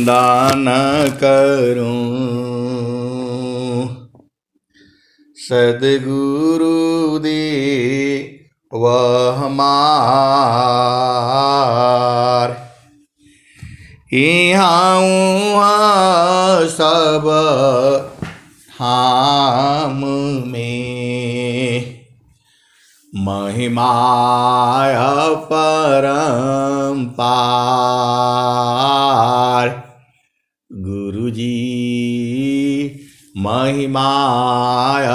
दान करूं। सद्गुरु दे वह हमार, यहाँ सब धाम में महिमाय परम्पार। गुरुजी महिमाय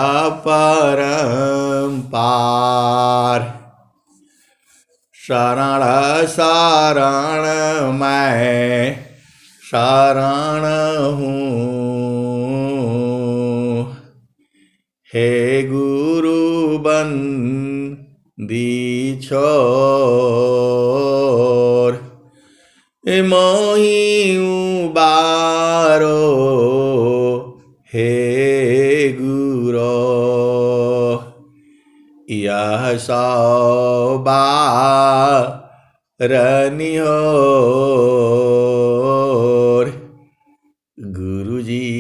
परम्पार। शरण शरण मैं शरण हूँ, हे गुरु बंदी छोर। मोहि उबारो हे गुरो, यह सौबारनिहोर। गुरुजी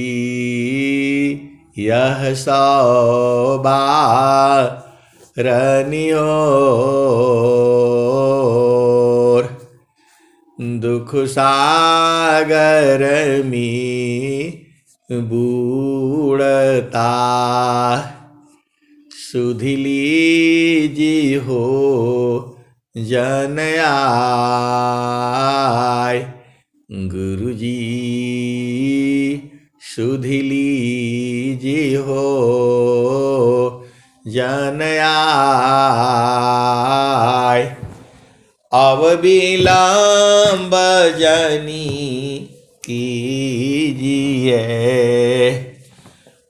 यह सौबारनिहोर। दुख सागर में बूढ़ता सुधि लीजी हो जन आय। गुरुजी सुधि लीजी हो जन आय। अब विलंब जनी कीजिए,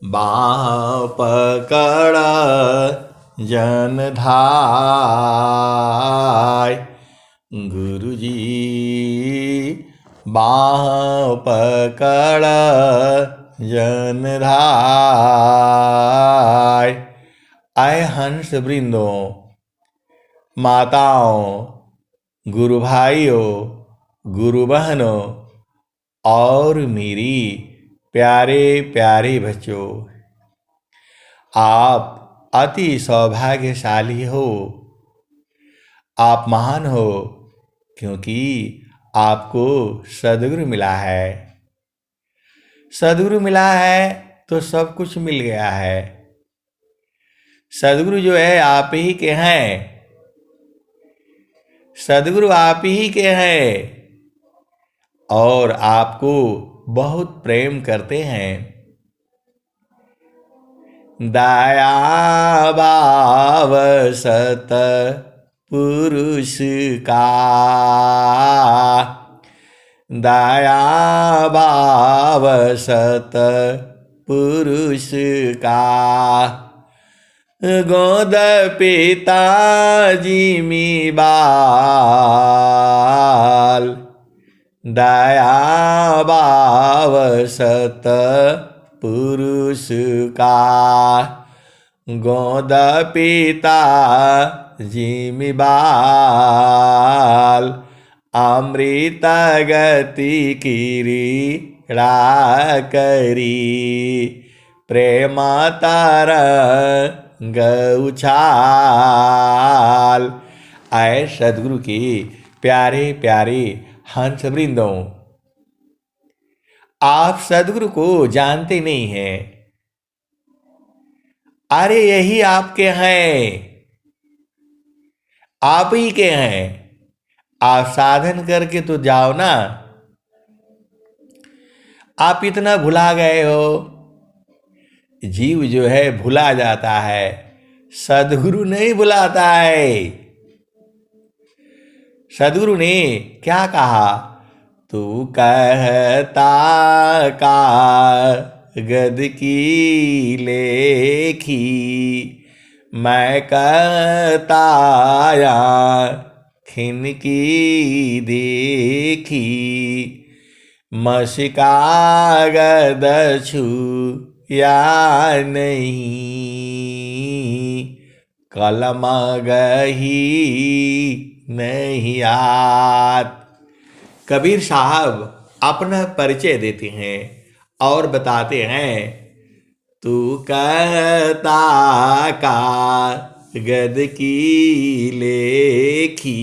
बाँह पकड़ जन धाय। गुरुजी बाँह पकड़ जन धाय। आए हंस वृंदों, माताओं, गुरु भाइयों, गुरु बहनों और मेरी प्यारे प्यारे बच्चों, आप अति सौभाग्यशाली हो। आप महान हो क्योंकि आपको सद्गुरु मिला है। सद्गुरु मिला है तो सब कुछ मिल गया है। सद्गुरु जो है आप ही के हैं। सद्गुरु आप ही के हैं और आपको बहुत प्रेम करते हैं। दया भाव सत पुरुष का, दया भाव सत पुरुष का। गोद पिता जिमी बाल, दया भाव सत पुरुष का। गोद पिता जिमी बाल, अमृत गति क्रीड़ा करी। प्रेम तरंग उछाल। आए सद्गुरु के प्यारे प्यारे हंस वृंदों, आप सद्गुरु को जानते नहीं हैं। अरे यही आपके हैं, आप ही के हैं। आप साधन करके तो जाओ ना। आप इतना भुला गए हो। जीव जो है भुला जाता है, सद्गुरु नहीं भुलाता है। सद्गुरु ने क्या कहा? तू कहता का गद की लेखी, मैं कहता खिन की देखी। मसिका गद छू या नहीं, कलम गही नहीं आत। कबीर साहब अपना परिचय देते हैं और बताते हैं, तू कहता कागद की लेखी।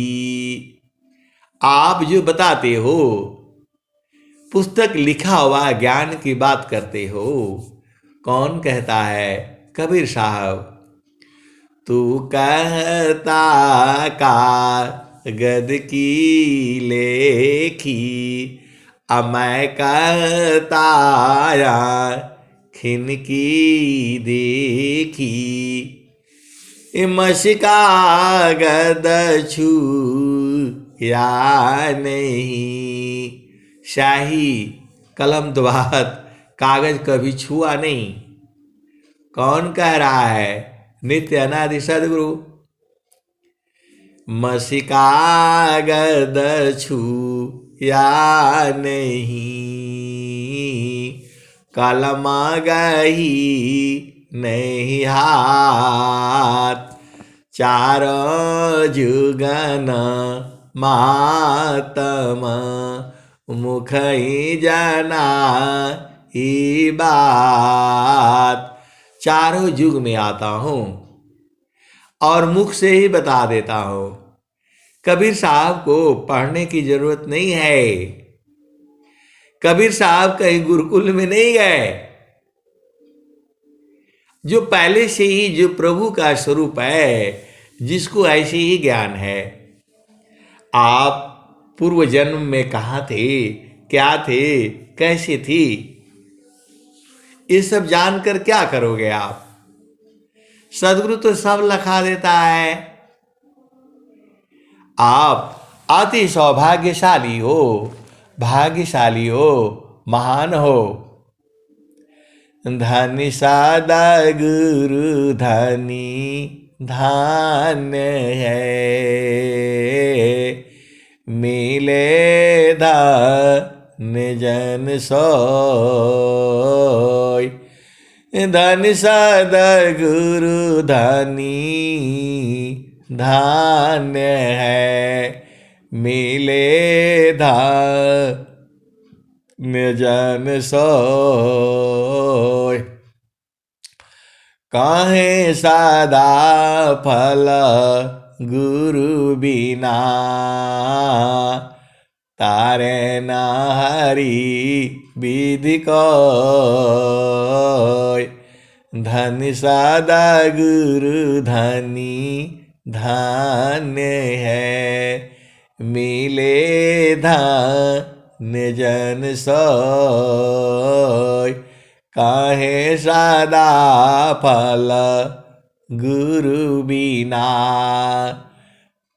आप जो बताते हो, पुस्तक लिखा हुआ ज्ञान की बात करते हो, कौन कहता है? कबीर साहब। तू कहता कागद की लेखी, मैं कहता खिन की देखी। मशका गद छू या नहीं, शाही कलम द्वात कागज कभी छुआ नहीं। कौन कह रहा है? नित्य अनादि सदगुरु। मशिका गद छू या नहीं, कलम गही नहीं हाथ। चारों जुगन मातम, मुख ही जाना ही बात। चारों युग में आता हूँ और मुख से ही बता देता हूँ। कबीर साहब को पढ़ने की जरूरत नहीं है। कबीर साहब कहीं गुरुकुल में नहीं गए। जो पहले से ही जो प्रभु का स्वरूप है, जिसको ऐसे ही ज्ञान है। आप पूर्व जन्म में कहाँ थे, क्या थे, कैसे थी, ये सब जानकर क्या करोगे आप? सदगुरु तो सब लिखा देता है। आप अति सौभाग्यशाली हो, भाग्यशाली हो, महान हो। धनी सादा गुरु धनी धान्य है, मिले धन्य जन सोय। धन सदा गुरु धनी धान्य है, मिले धान्य जन सोय। काहे सदा फल गुरु बिना, तारे न हरि विधि कोय। धन सदा गुरु धनी धान्य है, मिले धान्य जन सोय। काहे सदा फल गुरु बिना,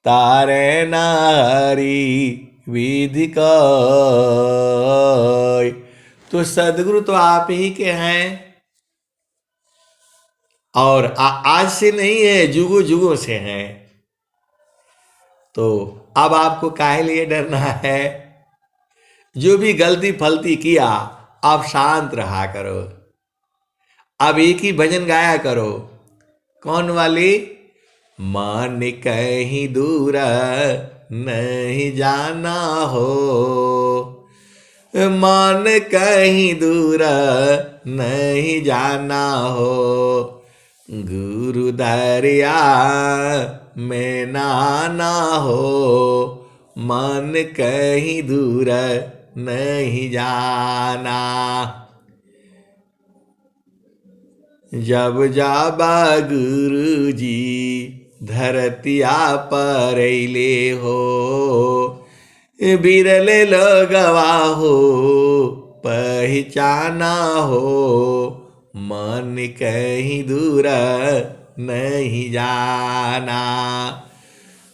तारे न हरि विधि कोय। तो सदगुरु तो आप ही के हैं, और आज से नहीं है, जुगों जुगों से हैं। तो अब आपको काहे लिए डरना है? जो भी गलती फलती किया, आप शांत रहा करो। अब एक ही भजन गाया करो। कौन वाली? मन कहीं दूर नहीं जाना हो, मन कहीं दूर नहीं जाना हो। गुरु दरिया में नाना हो, मन कहीं दूर नहीं जाना। जब जाबा गुरु जी धरतिया पर अइले हो, बिरले लगवा हो पहचाना हो। मन कहीं दूर नहीं जाना,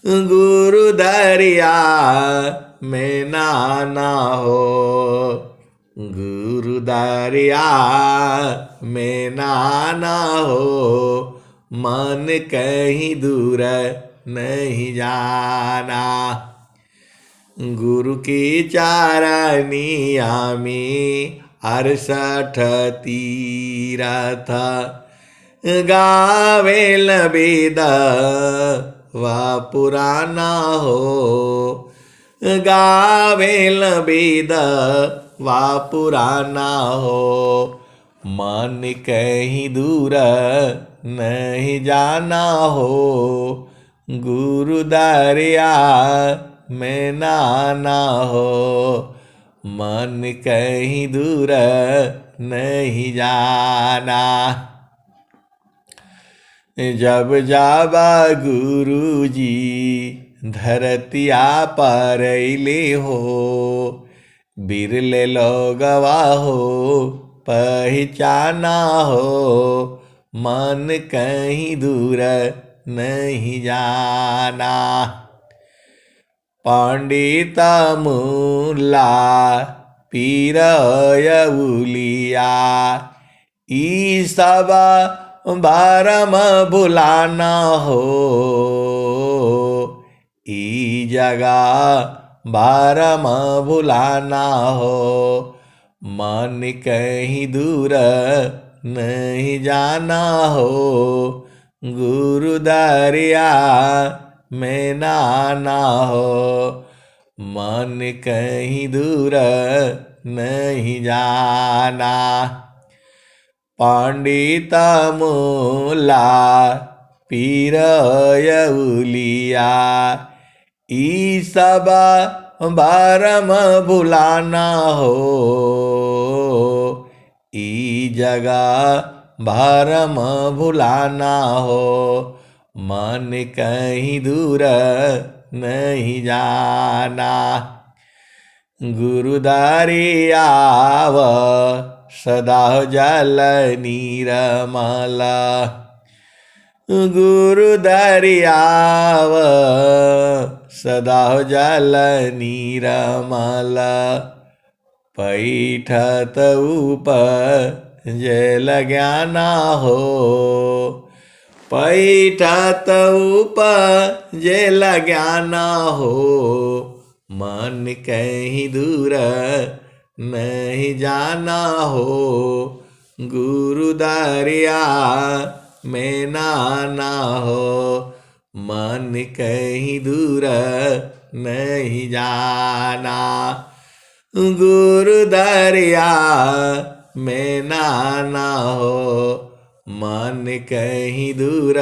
गुरु दरिया में नाना हो। गुरु दरिया में नाना हो, मन कहीं दूर नहीं जाना। गुरु की चारनिया में 68 तीरथ, गावेल वेद व पुराना हो। गावेल वेद वा पुराना हो, मन कहीं दूर नहीं जाना हो, गुरु दरिया में नाना हो, मन कहीं दूर नहीं जाना। जब जाबा गुरु जी धरतिया पर ले हो, बिरले लोगवा हो पहचाना हो, मन कहीं दूर नहीं जाना। पंडित मुल्ला पीर उलिया ई सब भरम भुलाना हो, ई जगह भरम भुलाना हो, मन कहीं दूर नहीं जाना हो, गुरु दरिया में नाना हो, मन कहीं दूर नहीं जाना। पंडित मुल्ला पीर उलिया ई सब भरम भुलाना हो, ई जगह भरम भुलाना हो, मन कहीं दूर नहीं जाना। गुरु दरियाव सदा जल नीरमल, गुरु दरियाव सदा जल नीरमल, पैठत उपजल ज्ञाना हो, पैठत उपजल ज्ञाना हो, मन कहीं दूर नहीं जाना हो, गुरु दरिया में नाना हो, मन कहीं दूर नहीं जाना, गुरु दरिया में नाना हो, मन कहीं दूर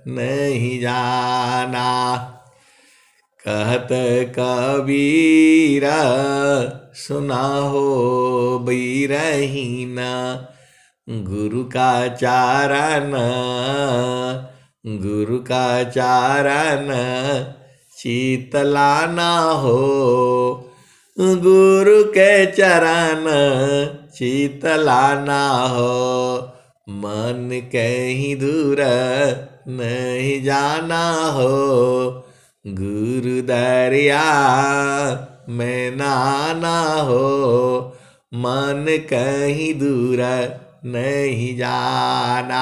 नहीं जाना। कहत कबीरा सुना हो बीरहीना, गुरु का चारण गुरु का चारण शीतलाना हो, गुरु के चरण शीतलाना हो, मन कहीं दूर नहीं जाना हो, गुरु दरिया में नाना हो, मन कहीं दूर नहीं जाना।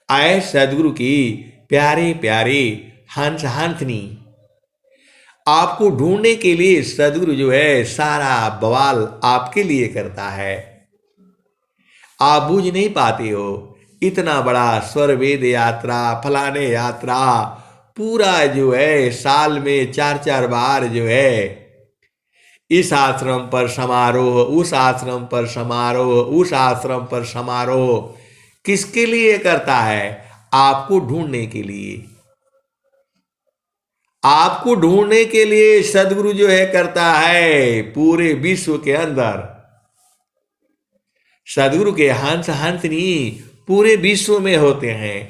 आए सदगुरु की प्यारे प्यारे हंस हंसनी, आपको ढूंढने के लिए सदगुरु जो है सारा बवाल आपके लिए करता है। आप बूझ नहीं पाते हो, इतना बड़ा स्वर वेद यात्रा फलाने यात्रा पूरा जो है साल में 4-4 बार जो है इस आश्रम पर समारोह, उस आश्रम पर समारोह, उस आश्रम पर समारोह किसके लिए करता है? आपको ढूंढने के लिए। आपको ढूंढने के लिए सदगुरु जो है करता है। पूरे विश्व के अंदर सदगुरु के हंस हंसनी पूरे विश्व में होते हैं।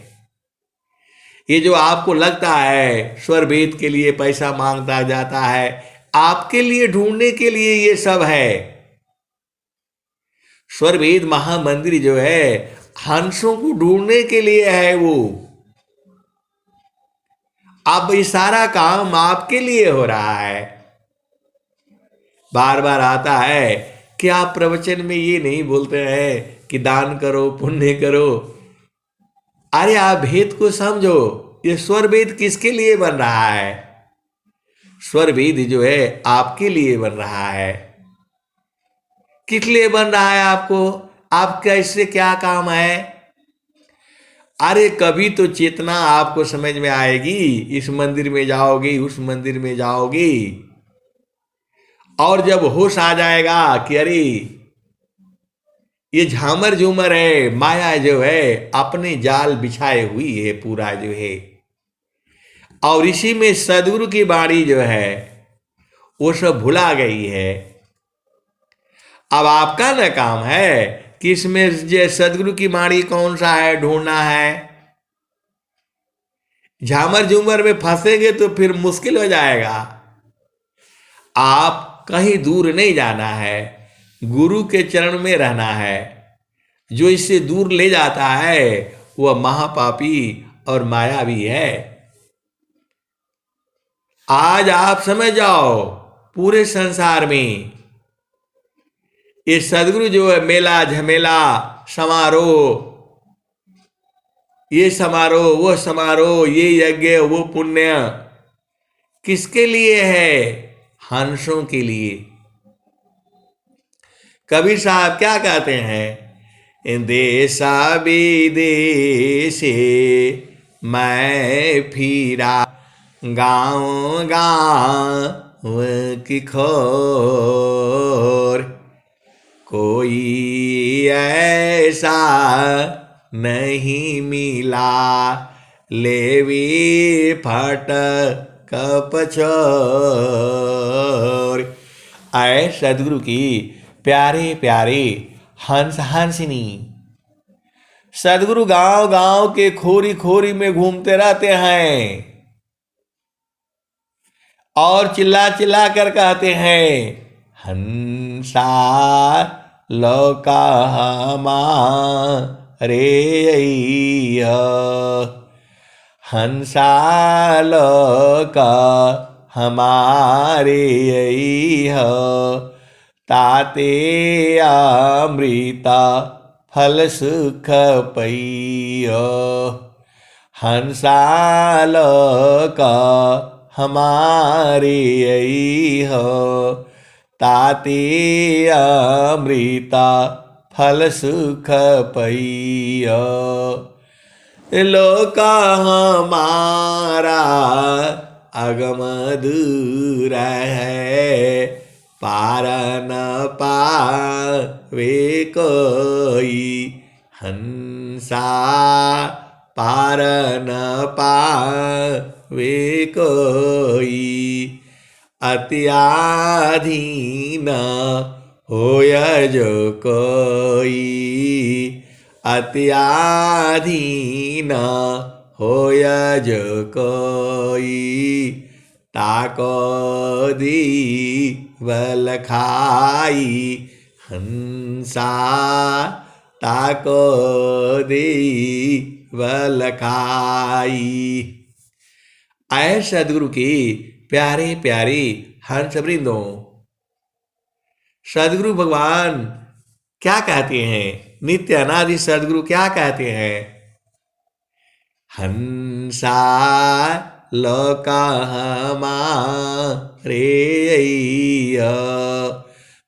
ये जो आपको लगता है स्वर वेद के लिए पैसा मांगता जाता है, आपके लिए ढूंढने के लिए ये सब है। स्वर वेद महामंदिर जो है हंसों को ढूंढने के लिए है। वो अब ये सारा काम आपके लिए हो रहा है। बार बार आता है कि आप प्रवचन में ये नहीं बोलते हैं कि दान करो, पुण्य करो। अरे आप भेद को समझो। ये स्वर वेद किसके लिए बन रहा है? स्वर वेद जो है आपके लिए बन रहा है। किस लिए बन रहा है आपको? आपका इससे क्या काम है? अरे कभी तो चेतना आपको समझ में आएगी। इस मंदिर में जाओगी, उस मंदिर में जाओगी, और जब होश आ जाएगा कि अरे ये झामर झूमर है, माया जो है अपने जाल बिछाए हुई है पूरा जो है, और इसी में सदगुरु की बाणी जो है वो सब भुला गई है। अब आपका न काम है कि इसमें जो सदगुरु की बाणी कौन सा है ढूंढना है। झामर झूमर में फंसेंगे तो फिर मुश्किल हो जाएगा। आप कहीं दूर नहीं जाना है, गुरु के चरण में रहना है। जो इससे दूर ले जाता है वह महापापी और मायावी है। आज आप समझ जाओ पूरे संसार में ये सदगुरु जो है मेला झमेला समारोह, ये समारोह वो समारोह, ये यज्ञ वो पुण्य किसके लिए है? हंसों के लिए। कबीर साहब क्या कहते हैं? देशा विदेशे मैं फिरा, गाँव गाँव की खोर, कोई ऐसा नहीं मिला, लेवी फट कपछोर। आए सदगुरु की प्यारे प्यारे हंस हंसिनी। सदगुरु गांव गांव के खोरी खोरी में घूमते रहते हैं और चिल्ला चिल्ला कर कहते हैं, हंसा लौका हमारे अइया, हंसा लौका हमारे अइया, ताते अमृता फल सुख पइया, हंसा लौका हमारे अइया, ताते अमृता फल सुख पइया। लोका हमारा अगम दूर है, पार न पावे कोई, हंसा पार न पावे कोई, अत्याधीन होय जो कोई, अत्याधीन होय जो कोई, ताको दीवल खाई, हंसा ताको दीवल खाई। आए सदगुरु की प्यारे प्यारे हंस वृंदों। सदगुरु भगवान क्या कहते हैं? नित्य अनादि सदगुरु क्या कहते हैं? हंसा लोका हमारे अइया।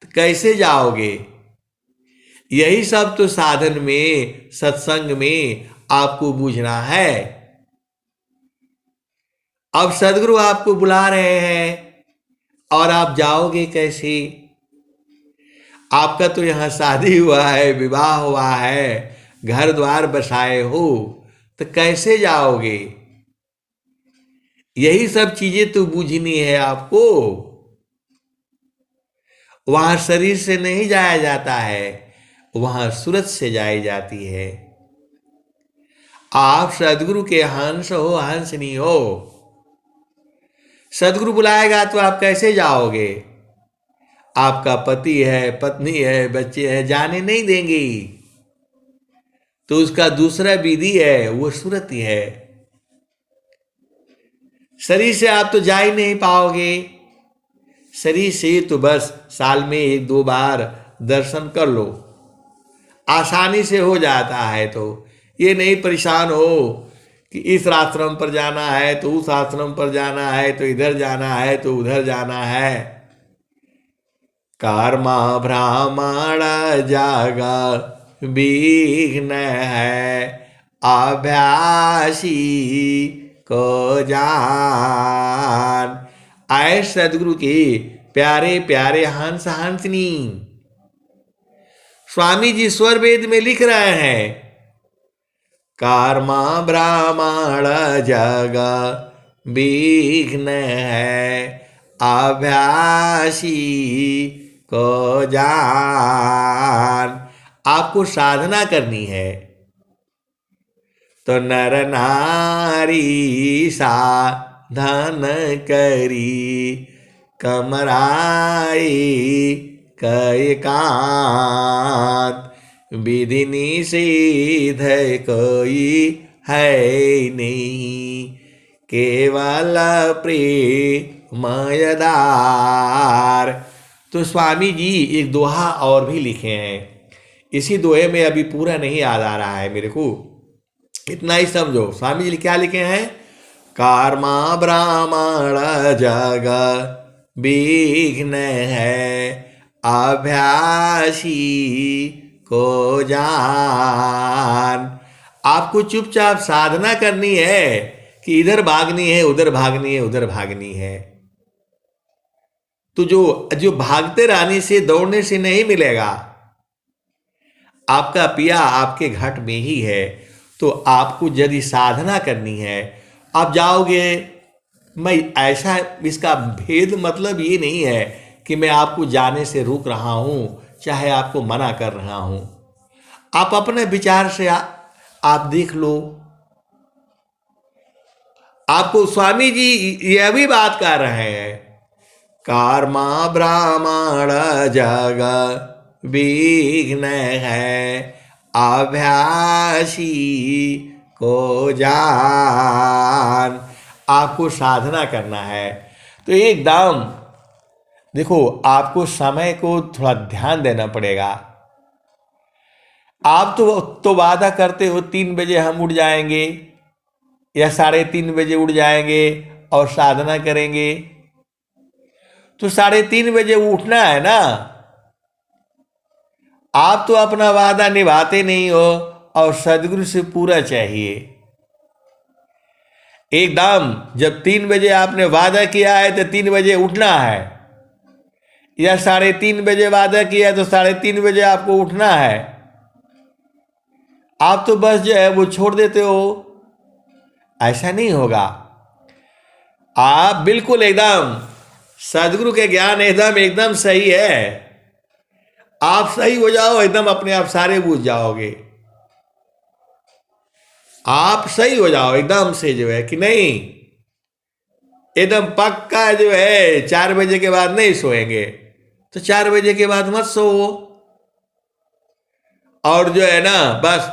तो कैसे जाओगे? यही सब तो साधन में सत्संग में आपको बूझना है। अब सदगुरु आपको बुला रहे हैं और आप जाओगे कैसे? आपका तो यहाँ शादी हुआ है, विवाह हुआ है, घर द्वार बसाए हो, तो कैसे जाओगे? यही सब चीजें तो बूझनी है आपको। वहां शरीर से नहीं जाया जाता है, वहां सूरत से जाई जाती है। आप सदगुरु के हंस हो, हंसनी हो। सदगुरु बुलाएगा तो आप कैसे जाओगे? आपका पति है, पत्नी है, बच्चे हैं, जाने नहीं देंगे, तो उसका दूसरा विधि है, वो सूरत ही है। शरीर से आप तो जा ही नहीं पाओगे। शरीर से तो बस साल में 1-2 बार दर्शन कर लो, आसानी से हो जाता है। तो ये नहीं परेशान हो कि इस आश्रम पर जाना है तो उस आश्रम पर जाना है, तो इधर जाना है तो उधर जाना है। कर्मा ब्राह्मण जागा विघ्न है, अभ्यासी को जान। आए सदगुरु की प्यारे प्यारे हंस हंसनी। स्वामी जी स्वर वेद में लिख रहे हैं, कर्मा ब्राह्मण जग विघ्न है, अभ्यासी को जान। आपको साधना करनी है तो नर नारी साधन करी, कमराई कई कांत, विधि निषेध कोई है नहीं, केवल प्रेमयदार। तो स्वामी जी एक दोहा और भी लिखे हैं, इसी दोहे में अभी पूरा नहीं याद आ रहा है मेरे को, इतना ही समझो। स्वामी जी क्या लिखे हैं, कर्मा ब्राह्मण जग विघ्न है, अभ्यासी को जान। आपको चुपचाप साधना करनी है कि इधर भागनी है, उधर भागनी है, उधर भागनी है। तो जो भागते रहने से, दौड़ने से नहीं मिलेगा। आपका पिया आपके घट में ही है। तो आपको यदि साधना करनी है, आप जाओगे, मैं ऐसा, इसका भेद मतलब ये नहीं है कि मैं आपको जाने से रोक रहा हूं, चाहे आपको मना कर रहा हूं। आप अपने विचार से आप देख लो। आपको स्वामी जी यह भी बात कर रहे हैं, कर्मा ब्राह्मण जग विघ्न है, अभ्यासी को जान। आपको साधना करना है तो एकदम देखो, आपको समय को थोड़ा ध्यान देना पड़ेगा। आप तो वादा करते हो 3 बजे हम उठ जाएंगे या 3:30 बजे उठ जाएंगे और साधना करेंगे। तो 3:30 बजे उठना है ना। आप तो अपना वादा निभाते नहीं हो और सदगुरु से पूरा चाहिए। एकदम जब 3 बजे आपने वादा किया है तो 3 बजे उठना है, या 3:30 बजे वादा किया है तो 3:30 बजे आपको उठना है। आप तो बस जो है वो छोड़ देते हो, ऐसा नहीं होगा। आप बिल्कुल एकदम सदगुरु के ज्ञान एकदम सही है। आप सही हो जाओ, एकदम अपने आप सारे बूझ जाओगे। आप सही हो जाओ एकदम से, जो है कि नहीं, एकदम पक्का जो है 4 बजे के बाद नहीं सोएंगे, तो 4 बजे के बाद मत सोओ। और जो है ना, बस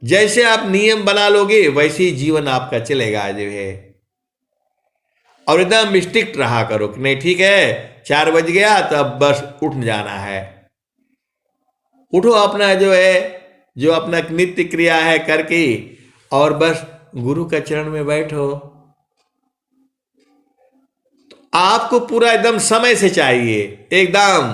जैसे आप नियम बना लोगे वैसे ही जीवन आपका चलेगा जो है। और एकदम स्ट्रिक्ट रहा करो कि नहीं, ठीक है 4 बज गया तो अब बस उठ जाना है। उठो, अपना जो है, जो अपना नित्य क्रिया है करके, और बस गुरु का चरण में बैठो। तो आपको पूरा एकदम समय से चाहिए, एकदम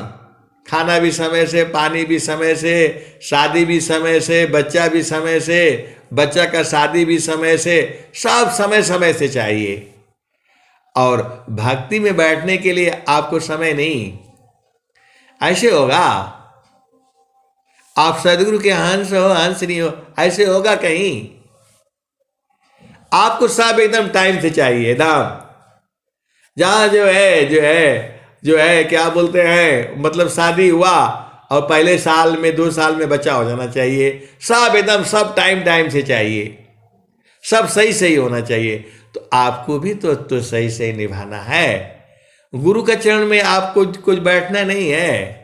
खाना भी समय से, पानी भी समय से, शादी भी समय से, बच्चा भी समय से, बच्चा का शादी भी समय से, सब समय समय से चाहिए। और भक्ति में बैठने के लिए आपको समय नहीं। ऐसे होगा आप सदगुरु के हंस हो, हंस नहीं हो, ऐसे होगा कहीं? आपको सब एकदम टाइम से चाहिए, एकदम जहां जो है क्या बोलते हैं, मतलब शादी हुआ और पहले साल में 2 साल में बच्चा हो जाना चाहिए। सब एकदम सब टाइम से चाहिए, सब सही होना चाहिए। तो आपको भी तो सही निभाना है। गुरु का चरण में आपको कुछ बैठना नहीं है।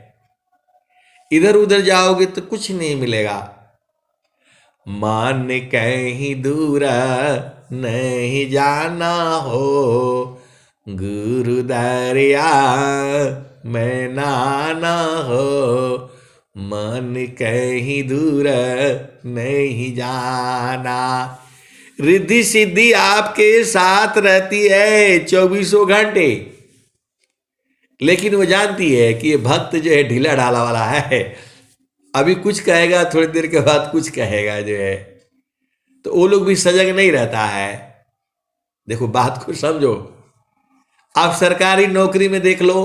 इधर उधर जाओगे तो कुछ नहीं मिलेगा। मान कहीं दूर नहीं जाना हो, गुरु दरिया में नाना हो। मन कहीं दूर नहीं जाना। रिद्धि सिद्धि आपके साथ रहती है 24 घंटे, लेकिन वो जानती है कि ये भक्त जो है ढीला ढाला वाला है। अभी कुछ कहेगा, थोड़ी देर के बाद कुछ कहेगा जो है, तो वो लोग भी सजग नहीं रहता है। देखो बात को समझो। आप सरकारी नौकरी में देख लो,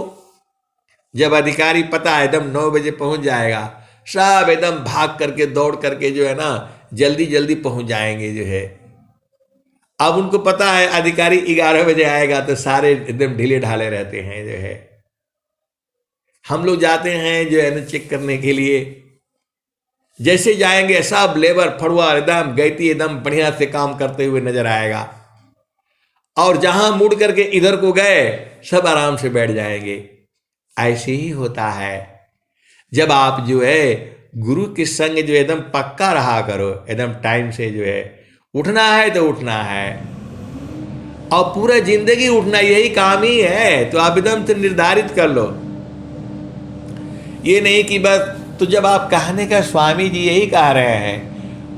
जब अधिकारी पता है एकदम 9 बजे पहुंच जाएगा, सब एकदम भाग करके दौड़ करके जो है ना जल्दी जल्दी पहुंच जाएंगे जो है। अब उनको पता है अधिकारी 11 बजे आएगा, तो सारे एकदम ढीले ढाले रहते हैं जो है। हम लोग जाते हैं जो है ना चेक करने के लिए, जैसे जाएंगे सब लेबर फड़ुआ एकदम गैती एकदम बढ़िया से काम करते हुए नजर आएगा, और जहां मुड़ करके इधर को गए सब आराम से बैठ जाएंगे। ऐसे ही होता है जब आप जो है गुरु के संग जो एकदम पक्का रहा करो, एकदम टाइम से जो है उठना है तो उठना है, और पूरा जिंदगी उठना यही काम ही है, तो आप एकदम से निर्धारित कर लो। ये नहीं कि बस, तो जब आप कहने का स्वामी जी यही कह रहे हैं,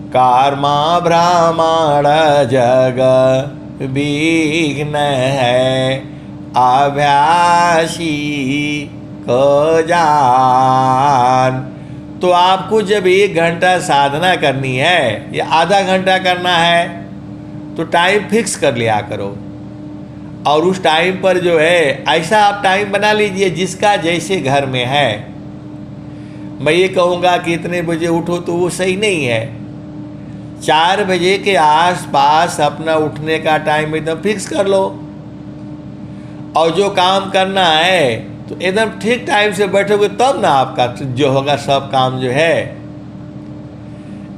कर्मा ब्राह्मण जग विघ्न है अभ्यासी को जान। तो आपको जब 1 घंटा साधना करनी है या आधा घंटा करना है तो टाइम फिक्स कर लिया करो, और उस टाइम पर जो है ऐसा आप टाइम बना लीजिए जिसका जैसे घर में है। मैं ये कहूँगा कि इतने बजे उठो तो वो सही नहीं है। 4 बजे के आसपास अपना उठने का टाइम एकदम फिक्स कर लो, और जो काम करना है तो एकदम ठीक टाइम से बैठोगे तब ना आपका जो होगा सब काम जो है।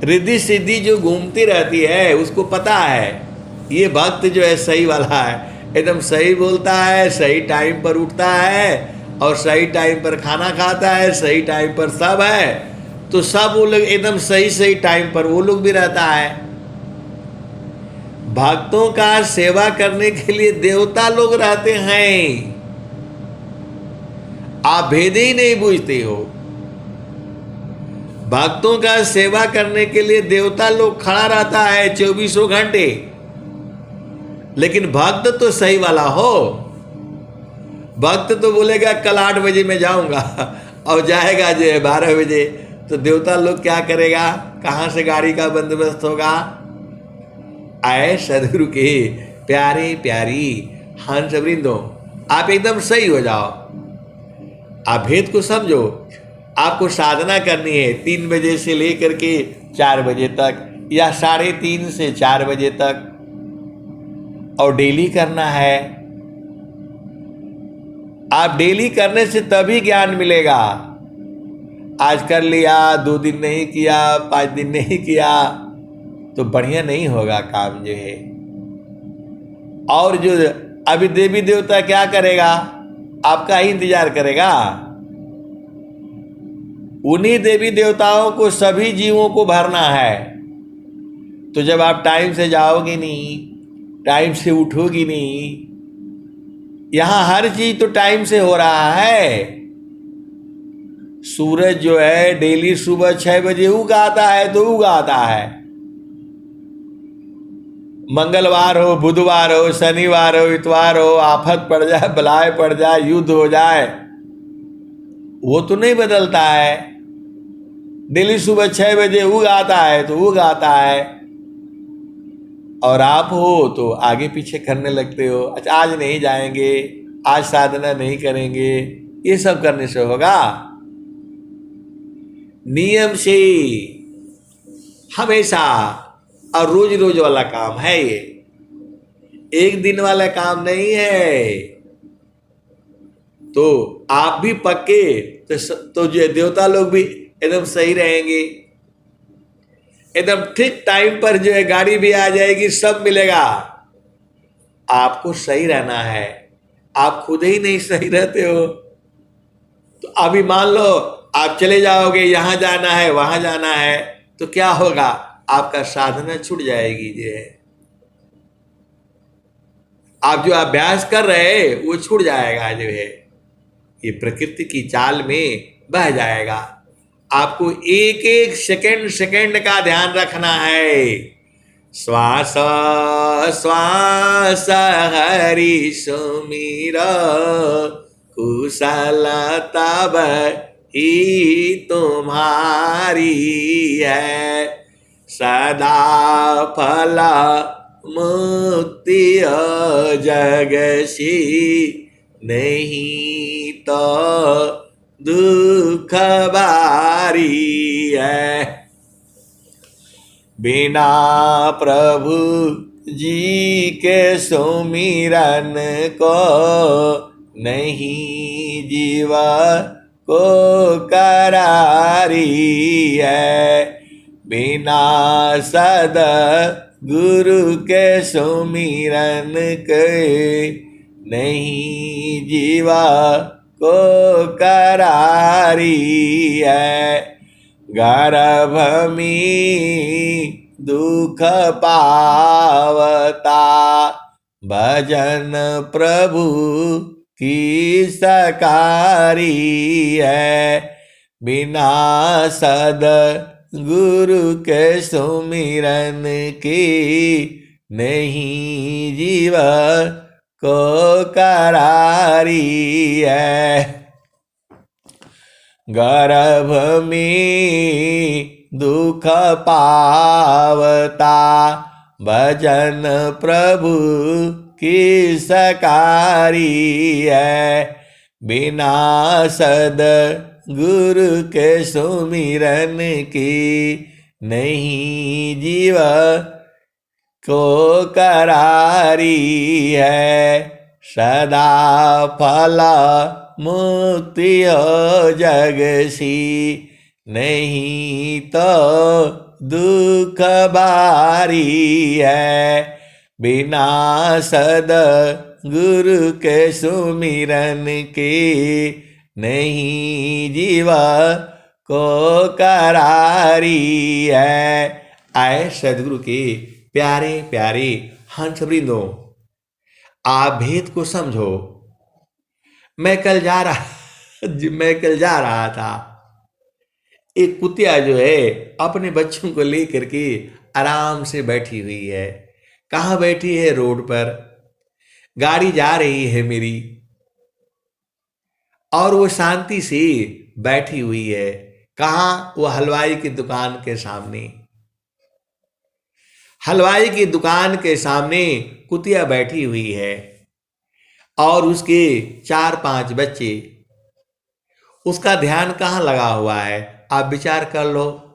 रिद्धि सिद्धि जो घूमती रहती है उसको पता है ये भक्त जो है सही वाला है, एकदम सही बोलता है, सही टाइम पर उठता है, और सही टाइम पर खाना खाता है, सही टाइम पर सब है, तो सब वो लोग एकदम सही सही टाइम पर वो लोग भी रहता है। भक्तों का सेवा करने के लिए देवता लोग रहते हैं, आप भेद ही नहीं बूझते हो। भक्तों का सेवा करने के लिए देवता लोग खड़ा रहता है 24 घंटे, लेकिन भक्त तो सही वाला हो। भक्त तो बोलेगा कल 8 बजे मैं जाऊंगा, और जाएगा जो है 12 बजे, तो देवता लोग क्या करेगा, कहाँ से गाड़ी का बंदोबस्त होगा। आए सदगुरु के प्यारे प्यारी हंस वृंदो, आप एकदम सही हो जाओ, आप भेद को समझो। आपको साधना करनी है 3 बजे से लेकर के 4 बजे तक, या 3:30 से 4 बजे तक, और डेली करना है। आप डेली करने से तभी ज्ञान मिलेगा। आज कर लिया, 2 दिन नहीं किया, 5 दिन नहीं किया, तो बढ़िया नहीं होगा काम जो है। और जो अभी देवी देवता क्या करेगा, आपका ही इंतजार करेगा। उन्हीं देवी देवताओं को सभी जीवों को भरना है। तो जब आप टाइम से जाओगे नहीं, टाइम से उठोगी नहीं, यहां हर चीज तो टाइम से हो रहा है। सूरज जो है डेली सुबह 6 बजे उगाता है तो उगाता है। मंगलवार हो, बुधवार हो, शनिवार हो, इतवार हो, आफत पड़ जाए, बलाय पड़ जाए, युद्ध हो जाए, वो तो नहीं बदलता है। डेली सुबह 6 बजे उगाता है तो उगाता है, और आप हो तो आगे पीछे करने लगते हो। अच्छा आज नहीं जाएंगे, आज साधना नहीं करेंगे, ये सब करने से होगा। नियम से हमेशा, और रोज रोज वाला काम है ये, एक दिन वाला काम नहीं है। तो आप भी पक्के तो जो देवता लोग भी एकदम सही रहेंगे। एकदम ठीक टाइम पर जो है गाड़ी भी आ जाएगी, सब मिलेगा। आपको सही रहना है, आप खुद ही नहीं सही रहते हो। तो अभी मान लो आप चले जाओगे, यहां जाना है वहां जाना है, तो क्या होगा, आपका साधना छूट जाएगी। जो है आप जो अभ्यास कर रहे वो छूट जाएगा, जो है ये प्रकृति की चाल में बह जाएगा। आपको एक एक सेकंड का ध्यान रखना है। श्वास श्वास हरि सुमिर कुशलता ही तुम्हारी है, सदा फल मुक्ति जगसी नहीं तो दुख बारी है। बिना प्रभु जी के सुमिरन को नहीं जीवा को करारी है। बिना सद गुरु के सुमिरन के नहीं जीवा को करारी है। गर्भ में दुख पावता भजन प्रभु की सकारी है। बिना सद गुरु के सुमिरन की नहीं जीव को करारी है। गर्भ में दुख पावता भजन प्रभु की सकारी है। बिना सद गुरु के सुमिरन की नहीं जीव को करारी है। सदा फला मुक्ति हो जग सी नहीं तो दुख बारी है। बिना सद गुरु के सुमिरन की नहीं जीवा को करारी है। आए सदगुरु के प्यारे प्यारे हंस वृंदों, आप भेद को समझो। मैं कल जा रहा था, एक कुतिया जो है अपने बच्चों को लेकर के आराम से बैठी हुई है। कहाँ बैठी है? रोड पर। गाड़ी जा रही है मेरी और वो शांति से बैठी हुई है। कहाँ? वो हलवाई की दुकान के सामने। हलवाई की दुकान के सामने कुतिया बैठी हुई है और उसके 4-5 बच्चे। उसका ध्यान कहाँ लगा हुआ है? आप विचार कर लो।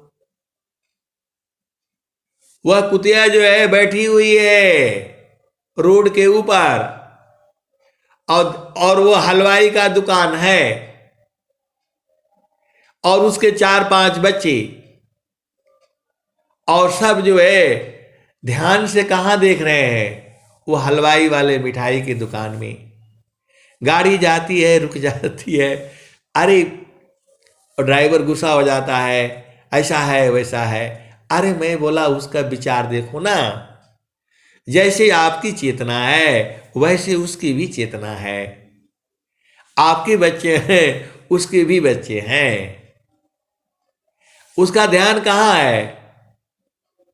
वह कुतिया जो है बैठी हुई है रोड के ऊपर और वो हलवाई का दुकान है और उसके 4-5 बच्चे और सब जो है ध्यान से कहाँ देख रहे हैं? वो हलवाई वाले मिठाई की दुकान में। गाड़ी जाती है, रुक जाती है, अरे ड्राइवर गुस्सा हो जाता है, ऐसा है वैसा है। अरे मैं बोला उसका विचार देखो ना, जैसे आपकी चेतना है वैसे उसकी भी चेतना है। आपके बच्चे हैं, उसके भी बच्चे हैं। उसका ध्यान कहाँ है?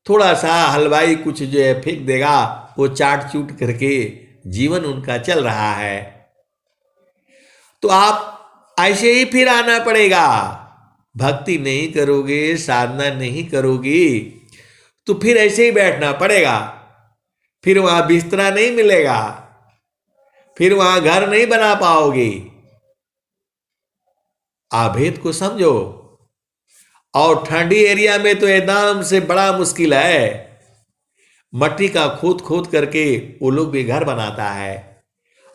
थोड़ा सा हलवाई कुछ जो है फेंक देगा, वो चाट चूट करके जीवन उनका चल रहा है। तो आप ऐसे ही फिर आना पड़ेगा। भक्ति नहीं करोगे, साधना नहीं करोगी तो फिर ऐसे ही बैठना पड़ेगा। फिर वहां बिस्तरा नहीं मिलेगा, फिर वहां घर नहीं बना पाओगे। आप भेद को समझो। और ठंडी एरिया में तो एकदम से बड़ा मुश्किल है। मट्टी का खोद खोद करके वो लोग भी घर बनाता है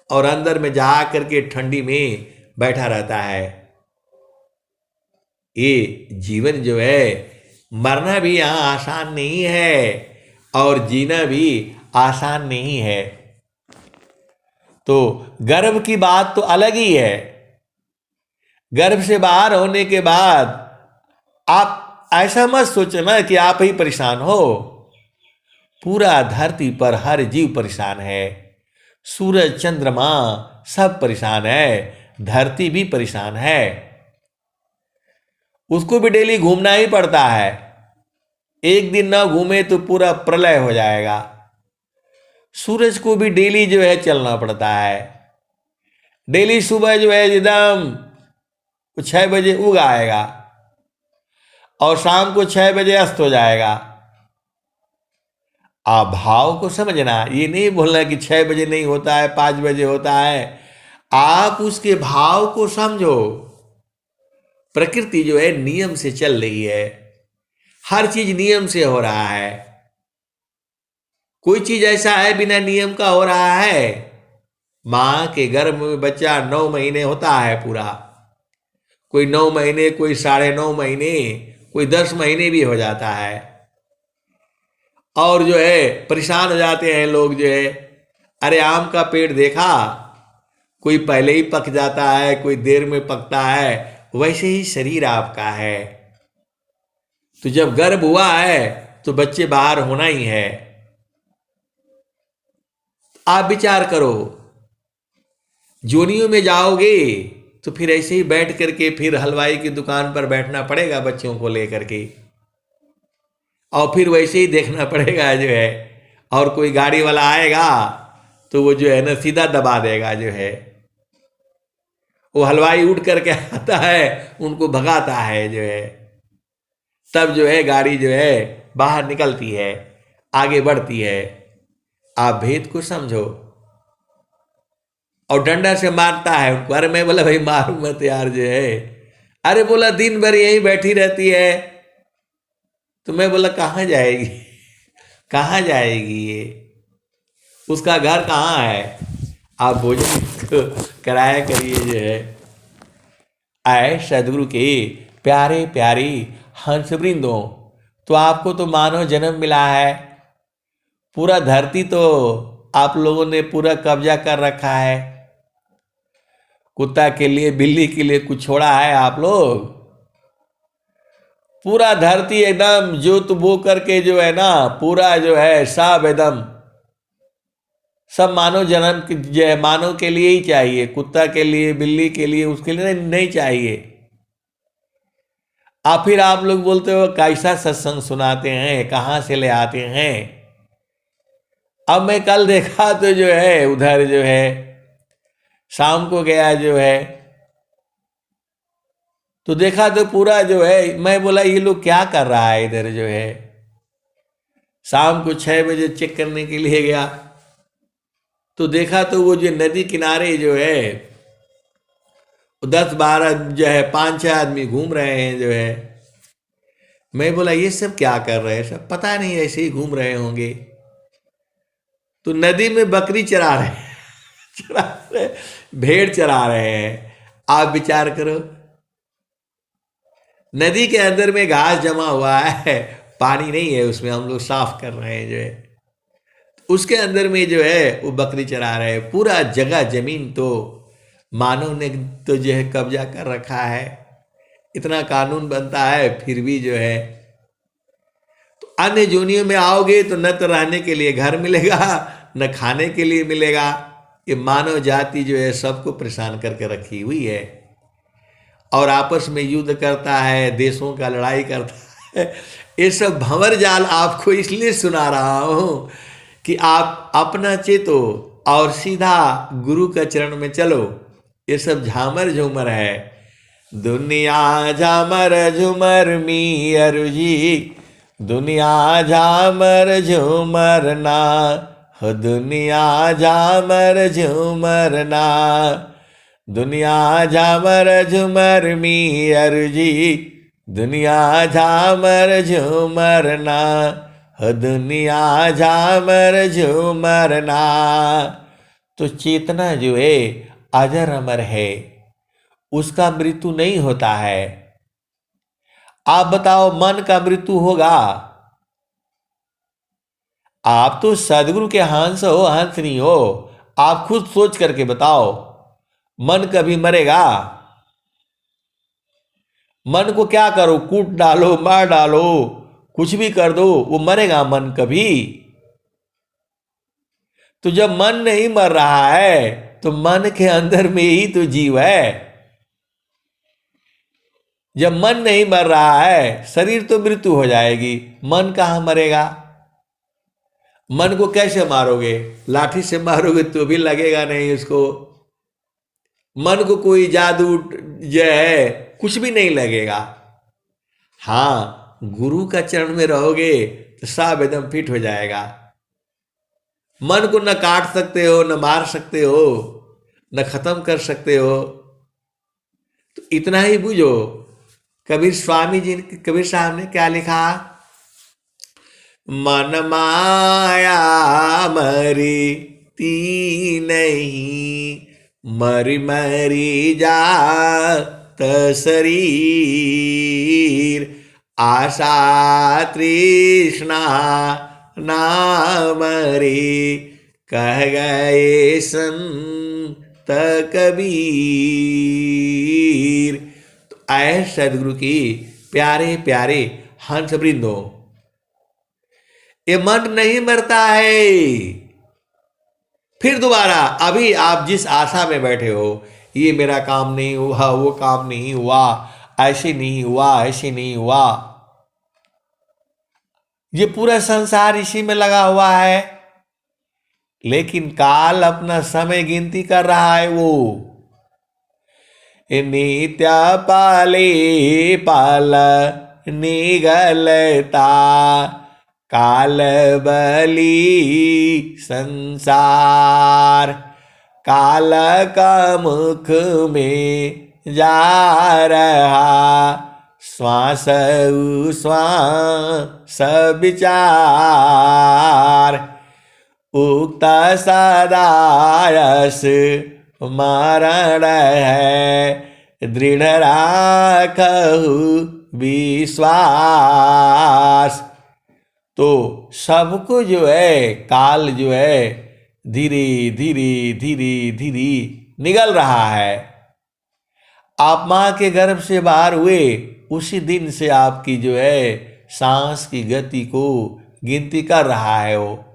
और अंदर में जा करके ठंडी में बैठा रहता है। ये जीवन जो है, मरना भी यहाँ आसान नहीं है और जीना भी आसान नहीं है। तो गर्भ की बात तो अलग ही है। गर्भ से बाहर होने के बाद आप ऐसा मत सोचना कि आप ही परेशान हो। पूरा धरती पर हर जीव परेशान है। सूरज चंद्रमा सब परेशान है, धरती भी परेशान है। उसको भी डेली घूमना ही पड़ता है। एक दिन ना घूमे तो पूरा प्रलय हो जाएगा। सूरज को भी डेली जो है चलना पड़ता है। डेली सुबह जो है एकदम 6 बजे उग आएगा और शाम को 6 बजे अस्त हो जाएगा। आप भाव को समझना, ये नहीं बोलना कि 6 बजे नहीं होता है, 5 बजे होता है। आप उसके भाव को समझो। प्रकृति जो है नियम से चल रही है, हर चीज नियम से हो रहा है। कोई चीज ऐसा है बिना नियम का हो रहा है? मां के गर्भ में बच्चा 9 महीने होता है पूरा, कोई 9 महीने, कोई 9.5 महीने, कोई 10 महीने भी हो जाता है। और जो है परेशान हो जाते हैं लोग जो है, अरे आम का पेड़ देखा, कोई पहले ही पक जाता है, कोई देर में पकता है, वैसे ही शरीर आपका है। तो जब गर्भ हुआ है तो बच्चे बाहर होना ही है। आप विचार करो, जोनियों में जाओगे तो फिर ऐसे ही बैठ करके फिर हलवाई की दुकान पर बैठना पड़ेगा बच्चों को लेकर के, और फिर वैसे ही देखना पड़ेगा जो है। और कोई गाड़ी वाला आएगा तो वो जो है ना सीधा दबा देगा जो है। वो हलवाई उठ करके आता है, उनको भगाता है जो है, तब जो है गाड़ी जो है बाहर निकलती है, आगे बढ़ती है। आप भेद को समझो। और डंडा से मारता है उनको। अरे मैं बोला भाई मारू मत यार जो है। अरे बोला दिन भर यहीं बैठी रहती है। तो मैं बोला कहाँ जाएगी, कहाँ जाएगी ये, उसका घर कहाँ है? आप भोजन कराया करिए जो है। आए सदगुरु के प्यारे प्यारी हंस वृंदों, तो आपको तो मानव जन्म मिला है। पूरा धरती तो आप लोगों ने पूरा कब्जा कर रखा है। कुत्ता के लिए, बिल्ली के लिए कुछ छोड़ा है आप लोग? पूरा धरती एकदम जोत बो करके जो है ना, पूरा जो है सब एकदम, सब मानव जन्म जो है मानव के लिए ही चाहिए। कुत्ता के लिए, बिल्ली के लिए, उसके लिए नहीं चाहिए। फिर आप लोग बोलते हो कैसा सत्संग सुनाते हैं, कहाँ से ले आते हैं? अब मैं कल देखा तो जो है उधर जो है शाम को गया जो है, तो देखा तो पूरा जो है, मैं बोला ये लोग क्या कर रहा है इधर जो है। शाम को 6 बजे चेक करने के लिए गया तो देखा तो वो जो नदी किनारे जो है 10-12 जो है 5-6 आदमी घूम रहे हैं जो है। मैं बोला ये सब क्या कर रहे हैं? सब पता नहीं, ऐसे ही घूम रहे होंगे। तो नदी में बकरी चरा रहे हैं, चरा रहे, भेड़ चरा रहे हैं। आप विचार करो, नदी के अंदर में घास जमा हुआ है, पानी नहीं है उसमें, हम लोग साफ कर रहे हैं जो है। उसके अंदर में जो है वो बकरी चरा रहे हैं। पूरा जगह जमीन तो मानव ने तो जो है कब्जा कर रखा है। इतना कानून बनता है फिर भी जो है। तो अन्य जोनियों में आओगे तो न तो रहने के लिए घर मिलेगा, न खाने के लिए मिलेगा। ये मानव जाति जो है सबको परेशान करके रखी हुई है, और आपस में युद्ध करता है, देशों का लड़ाई करता है। ये सब भंवर जाल आपको इसलिए सुना रहा हूं कि आप अपना चेतो और सीधा गुरु का चरण में चलो। ये सब झामर झूमर है। दुनिया झामर झूमर मियर जी, दुनिया झामर झूमर ना हो, दुनिया झामर झूमर ना, दुनिया झामर झूमर मियर जी, दुनिया झामर झूमर ना हो, दुनिया झामर झूमर ना। तो चेतना जो है अजर अमर है, उसका मृत्यु नहीं होता है। आप बताओ मन का मृत्यु होगा? आप तो सदगुरु के हंस हो, हंस नहीं हो। आप खुद सोच करके बताओ, मन कभी मरेगा? मन को क्या करो, कूट डालो, मार डालो, कुछ भी कर दो, वो मरेगा मन कभी? तो जब मन नहीं मर रहा है तो मन के अंदर में ही तो जीव है। जब मन नहीं मर रहा है, शरीर तो मृत्यु हो जाएगी, मन कहां मरेगा? मन को कैसे मारोगे? लाठी से मारोगे तो भी लगेगा नहीं उसको। मन को कोई जादू जो है कुछ भी नहीं लगेगा। हाँ, गुरु का चरण में रहोगे तो सब एकदम फिट हो जाएगा। मन को न काट सकते हो, न मार सकते हो, न खत्म कर सकते हो। तो इतना ही बुझो कबीर स्वामी जी, कबीर साहब ने क्या लिखा? मन माया मरती नहीं, मरी मरी जात शरीर, आशा तृष्णा ना मरे, कह गए संत कबीर। तो ऐ सदगुरु की प्यारे प्यारे हंस वृंदो, ये मन नहीं मरता है। फिर दोबारा अभी आप जिस आशा में बैठे हो, ये मेरा काम नहीं हुआ, वो काम नहीं हुआ, ऐसे नहीं हुआ, ऐसे नहीं हुआ, ये पूरा संसार इसी में लगा हुआ है। लेकिन काल अपना समय गिनती कर रहा है। वो नित्य पाले पाल निगलता, काल बली संसार, काल का मुख में जा रहा, श्वास उश्वास विचार, उक्त सदायस मरण है, दृढ़ राखहु विश्वास। तो सबको जो है काल जो है धीरे धीरे धीरे धीरे निगल रहा है। आप माँ के गर्भ से बाहर हुए उसी दिन से आपकी जो है सांस की गति को गिनती कर रहा है वो,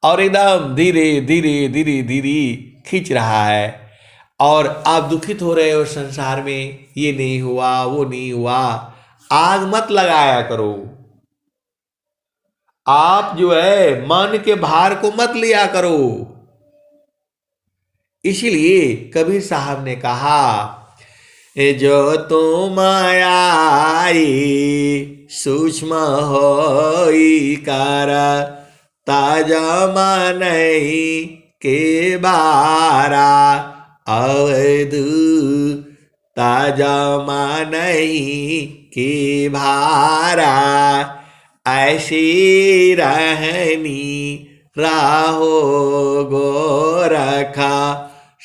और एकदम धीरे धीरे धीरे धीरे खींच रहा है। और आप दुखित हो रहे हो संसार में, ये नहीं हुआ, वो नहीं हुआ, आग मत लगाया करो। आप जो है मन के भार को मत लिया करो। इसीलिए कबीर साहब ने कहा, जो तुम आई सूक्ष्म होई कर, ताजा मनई के बारा, अवधु ताजा मनई के भारा, ऐसी रहनी राहो गोरखा,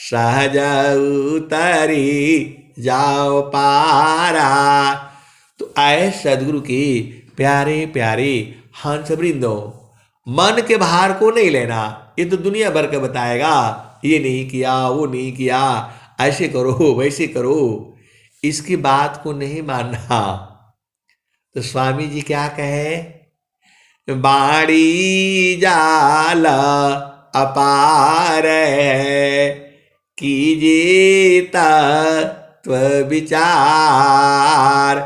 सहज उतरी जाओ पारा। तो आए सदगुरु की प्यारे प्यारे हंस वृंदो, मन के भार को नहीं लेना। ये तो दुनिया भर का बताएगा, ये नहीं किया, वो नहीं किया, ऐसे करो वैसे करो, इसकी बात को नहीं मानना। तो स्वामी जी क्या कहे, बाड़ी जाल अपार है, कीजिए तत्व विचार,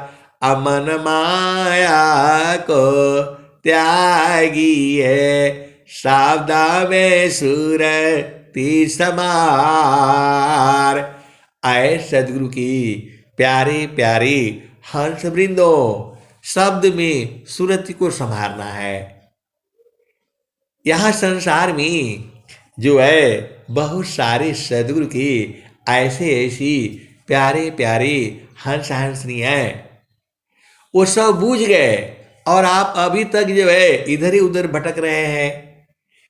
अमन माया को त्यागी है, सावधा में सुरति समार। आए सदगुरु की प्यारे प्यारे हंस वृंदो, शब्द में सुरति को संभालना है। यहाँ संसार में जो है बहुत सारे सदगुरु की ऐसे ऐसी प्यारे प्यारे हंस हंसनी है, वो सब बूझ गए और आप अभी तक जो है इधर ही उधर भटक रहे हैं,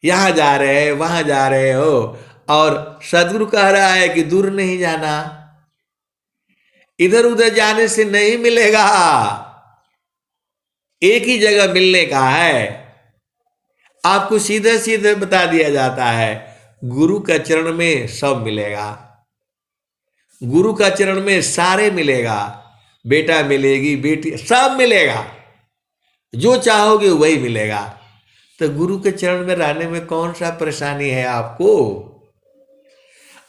यहाँ जा रहे हैं वहाँ जा रहे हो, और सदगुरु कह रहा है कि दूर नहीं जाना, इधर उधर जाने से नहीं मिलेगा, एक ही जगह मिलने का है। आपको सीधे सीधे बता दिया जाता है, गुरु का चरण में सब मिलेगा, गुरु का चरण में सारे मिलेगा, बेटा मिलेगी, बेटी, सब मिलेगा, जो चाहोगे वही मिलेगा। तो गुरु के चरण में रहने में कौन सा परेशानी है आपको?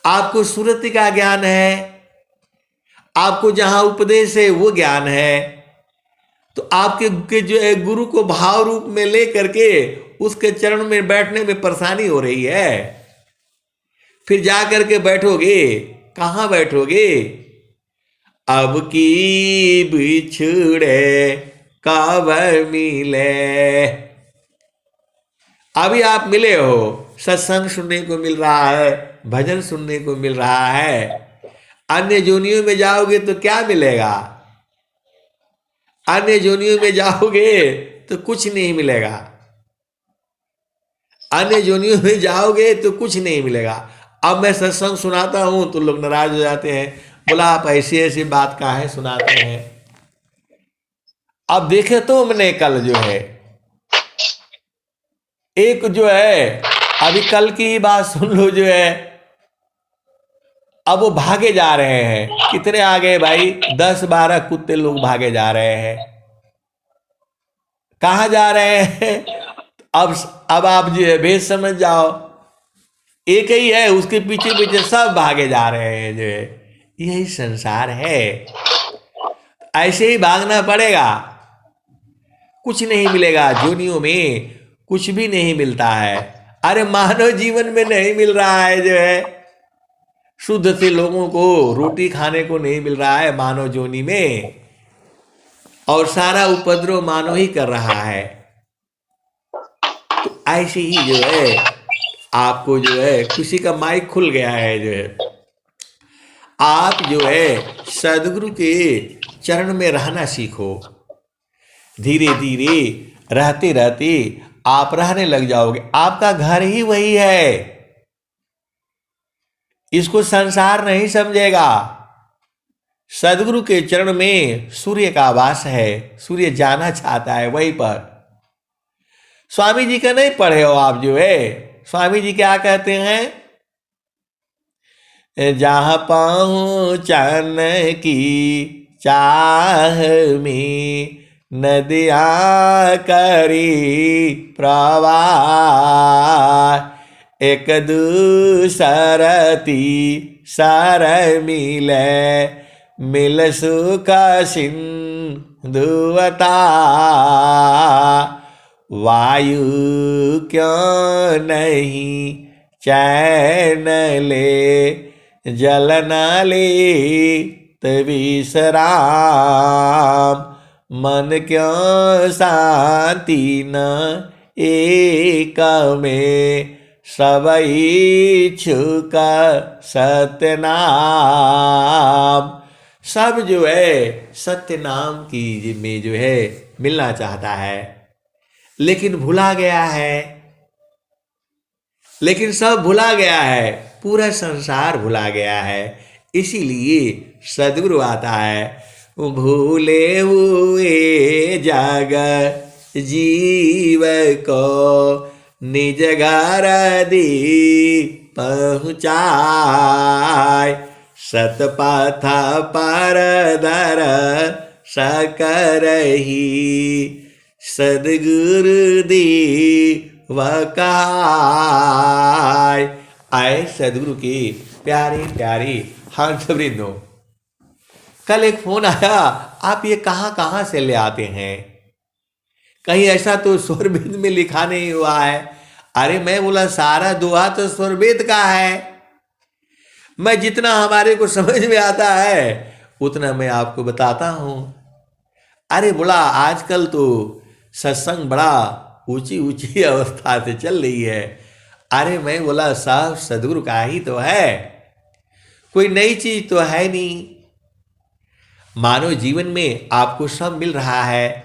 आपको सुरति का ज्ञान है, आपको जहां उपदेश है वो ज्ञान है, तो आपके जो है गुरु को भाव रूप में ले करके उसके चरण में बैठने में परेशानी हो रही है। फिर जा करके बैठोगे, कहां बैठोगे? अब की बिछड़े कब मिले। अभी आप मिले हो, सत्संग सुनने को मिल रहा है, भजन सुनने को मिल रहा है, अन्य जोनियों में जाओगे तो क्या मिलेगा? अन्य जोनियों में जाओगे तो कुछ नहीं मिलेगा, अन्य जोनियों में जाओगे तो कुछ नहीं मिलेगा। अब मैं सत्संग सुनाता हूं तो लोग नाराज हो जाते हैं, बोला आप ऐसी ऐसी बात काहे सुनाते हैं। अब देखे तो मैंने कल जो है एक जो है, अभी कल की ही बात सुन लो जो है, अब वो भागे जा रहे हैं। कितने आ गए भाई, 10-12 कुत्ते लोग भागे जा रहे हैं। कहाँ जा रहे हैं? अब आप जो है भेद समझ जाओ, एक ही है, उसके पीछे पीछे सब भागे जा रहे हैं जो है। यही संसार है, ऐसे ही भागना पड़ेगा। कुछ नहीं मिलेगा जोनियों में, कुछ भी नहीं मिलता है। अरे मानव जीवन में नहीं मिल रहा है जो है, शुद्ध से लोगों को रोटी खाने को नहीं मिल रहा है मानव जोनी में, और सारा उपद्रव मानव ही कर रहा है। तो ऐसे ही जो है आपको जो है किसी का माइक खुल गया है जो है, आप जो है सदगुरु के चरण में रहना सीखो। धीरे धीरे रहते रहते आप रहने लग जाओगे, आपका घर ही वही है। इसको संसार नहीं समझेगा। सदगुरु के चरण में सूर्य का वास है, सूर्य जाना चाहता है वहीं पर। स्वामी जी का नहीं पढ़े हो आप जो है, स्वामी जी क्या कहते हैं, जहां पहुंचन की चाह में नदियां करी प्रवाह, एक दूसरती सर मिले, मिल सुख सिंधुवता, वायु क्यों नहीं चैन ले, जल न ले विश्राम, मन क्यों शांति न एक में, सब इच्छुक सत्य नाम। सब जो है सत्य नाम की में जो है मिलना चाहता है, लेकिन भुला गया है। लेकिन सब भुला गया है, पूरा संसार भुला गया है। इसीलिए सदगुरु आता है, भूले हुए जग जीव को निज घर दी पहुँचाय, सतपथ पर दर सकरही, सदगुरु दी वकाय। आए सदगुरु की प्यारी प्यारी हंसवृंदो, कल एक फोन आया, आप ये कहाँ कहाँ से ले आते हैं, कहीं ऐसा तो स्वरवेद में लिखा नहीं हुआ है। अरे मैं बोला सारा दुआ तो स्वरवेद का है, मैं जितना हमारे को समझ में आता है उतना मैं आपको बताता हूं। अरे बोला आजकल तो सत्संग बड़ा ऊंची ऊंची अवस्था से चल रही है। अरे मैं बोला साहब सदगुरु का ही तो है, कोई नई चीज तो है नहीं। मानव जीवन में आपको सब मिल रहा है।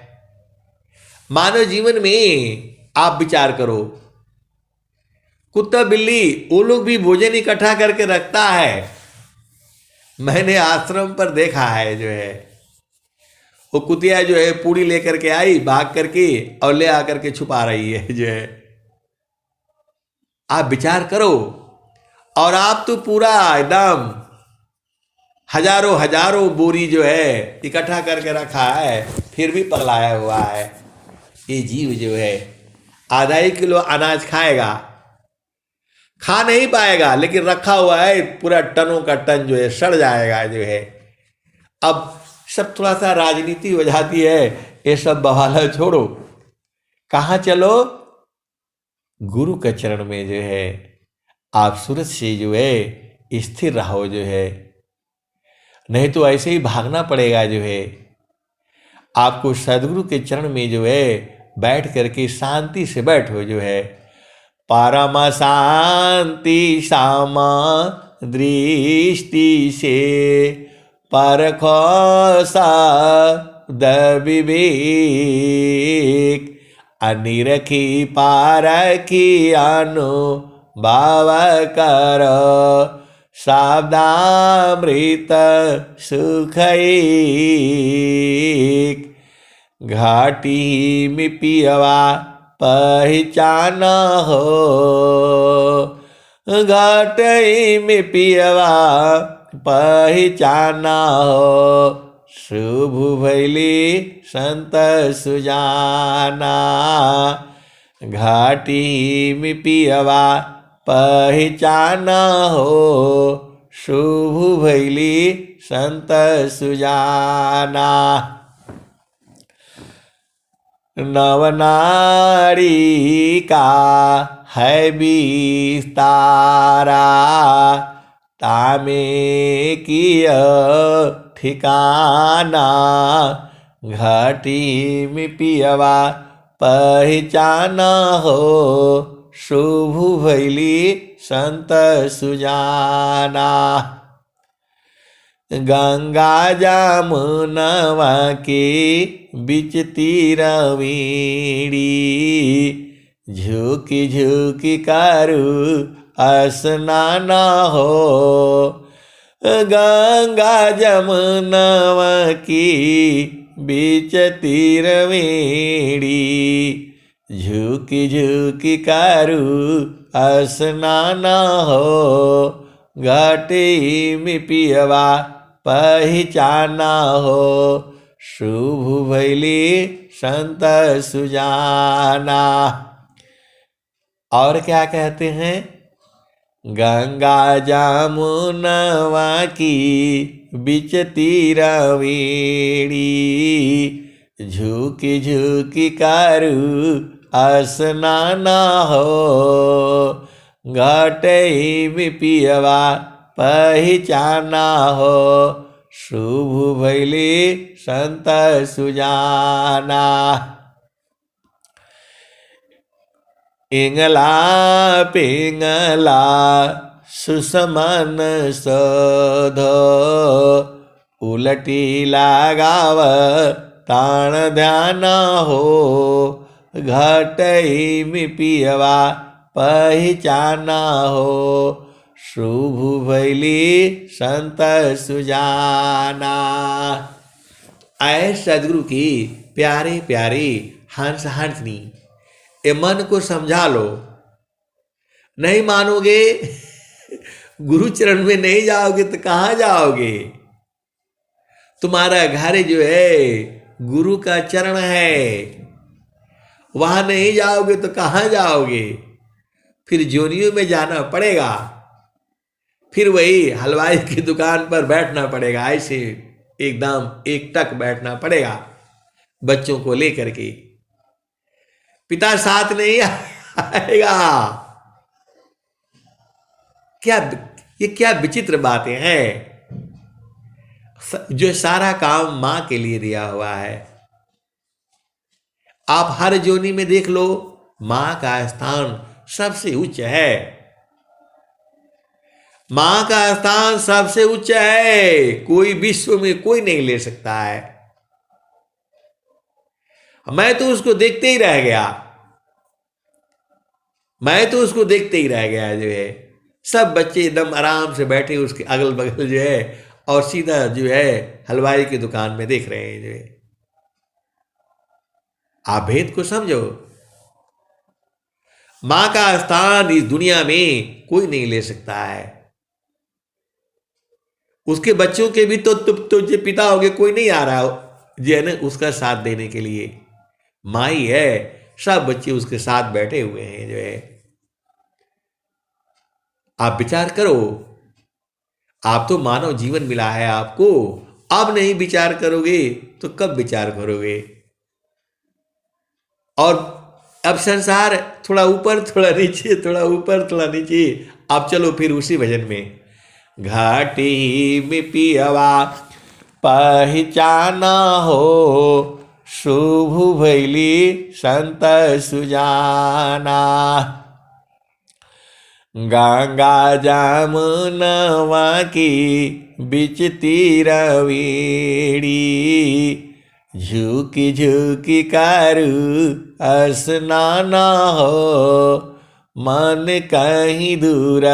मानव जीवन में आप विचार करो, कुत्ता बिल्ली वो लोग भी भोजन इकट्ठा करके रखता है। मैंने आश्रम पर देखा है जो है, वो कुतिया जो है पूड़ी लेकर के आई भाग करके और ले आकर के छुपा रही है जो है। आप विचार करो, और आप तो पूरा एकदम हजारों हजारों बोरी जो है इकट्ठा करके रखा है, फिर भी पगलाया हुआ है। ये जीव जो है आधा ही किलो अनाज खाएगा, खा नहीं पाएगा, लेकिन रखा हुआ है पूरा टनों का टन जो है सड़ जाएगा जो है। अब सब थोड़ा सा राजनीति हो जाती है, ये सब बवाला छोड़ो, कहाँ चलो, गुरु के चरण में जो है आप सूरज से जो है स्थिर रहो जो है, नहीं तो ऐसे ही भागना पड़ेगा जो है। आपको सदगुरु के चरण में जो है बैठ करके शांति से बैठो जो है, परम शांति सामा दृष्टि से परखो सा विवेक, अनिरखी पारखी अनुभव कर, शब्दामृत सुख एक। घाटी में पियवा पहचान हो, घाटी में पियवा पहचान हो, शुभ भैली संत सुजाना। घाटी में पियवा पहचान हो, शुभ भैली संत सुजाना। नवनारी का है विस्तारा, तामे किया ठिकाना। घाटी में पियवा पहचान हो, शुभ भैली संत सुजाना। गंगा जमुनवा के बीच तीरवीड़ी, झुकी झुकी करू स्नान हो। गंगा जमुनवा की बीच तीरवीड़ी, झुकी झुकी करू स्नान हो। घाटी में पियवा पहचाना हो, शुभ भैली संत सुजाना। और क्या कहते हैं? गंगा जमुनवा की बीच तीरवीड़ी, झुकी झुकी करू स्नान हो। घाटी में पियवा पहचाना हो, शुभ भैली संत सुजाना। इंगला पिंगला सुसमन सध, उलटी लगाव ताण ध्यान हो। घाटी में पियवा पहचाना हो, शुभ भैली संत सुजाना। ऐ सदगुरु की प्यारे प्यारे हंस हंसनी, ये मन को समझा लो। नहीं मानोगे, गुरु चरण में नहीं जाओगे तो कहाँ जाओगे? तुम्हारा घर जो है गुरु का चरण है, वहां नहीं जाओगे तो कहाँ जाओगे? फिर जोनियों में जाना पड़ेगा, फिर वही हलवाई की दुकान पर बैठना पड़ेगा, ऐसे एकदम एकटक बैठना पड़ेगा बच्चों को लेकर के। पिता साथ नहीं आएगा। ये क्या विचित्र बातें हैं। जो सारा काम मां के लिए दिया हुआ है। आप हर जोनी में देख लो, मां का स्थान सबसे उच्च है। मां का स्थान सबसे उच्च है, कोई विश्व में कोई नहीं ले सकता है। मैं तो उसको देखते ही रह गया, जो है सब बच्चे एकदम आराम से बैठे उसके अगल बगल जो है, और सीधा जो है हलवाई की दुकान में देख रहे हैं जो है। आप भेद को समझो। मां का स्थान इस दुनिया में कोई नहीं ले सकता है। उसके बच्चों के भी तो जो पिता होगे कोई नहीं आ रहा जो है ना उसका साथ देने के लिए। मां ही है, सब बच्चे उसके साथ बैठे हुए हैं जो है। आप विचार करो, आप तो मानव जीवन मिला है आपको, अब नहीं विचार करोगे तो कब विचार करोगे? और अब संसार थोड़ा ऊपर थोड़ा नीचे, थोड़ा ऊपर थोड़ा नीचे। अब चलो फिर उसी भजन में। घाटी में पियवा पहचाना हो, शुभ भैली संत सुजाना। गंगा जमुनवा की बीच तीरवीड़ी, झुकी झुकी करू स्नान हो, मन कहीं दूर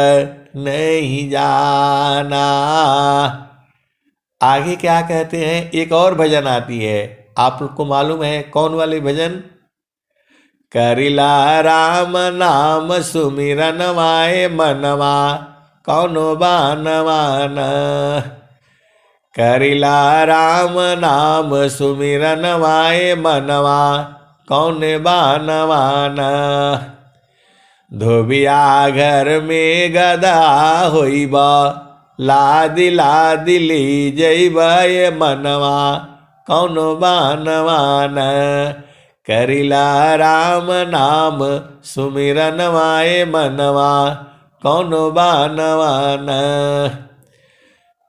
नहीं जाना। आगे क्या कहते हैं, एक और भजन आती है, आप लोग को मालूम है कौन वाले भजन? करिला राम नाम सुमिरन वाए मनवा, कौनो बानवान। करिला राम नाम सुमिरन वाए मनवा, कौन बानवान। धोबिया घर में गदा होइबा, लादी लादी ली जइबा ये मनवा, कौन बानवान। करिला राम नाम सुमिरन वाए मनवा, कौन बानवान।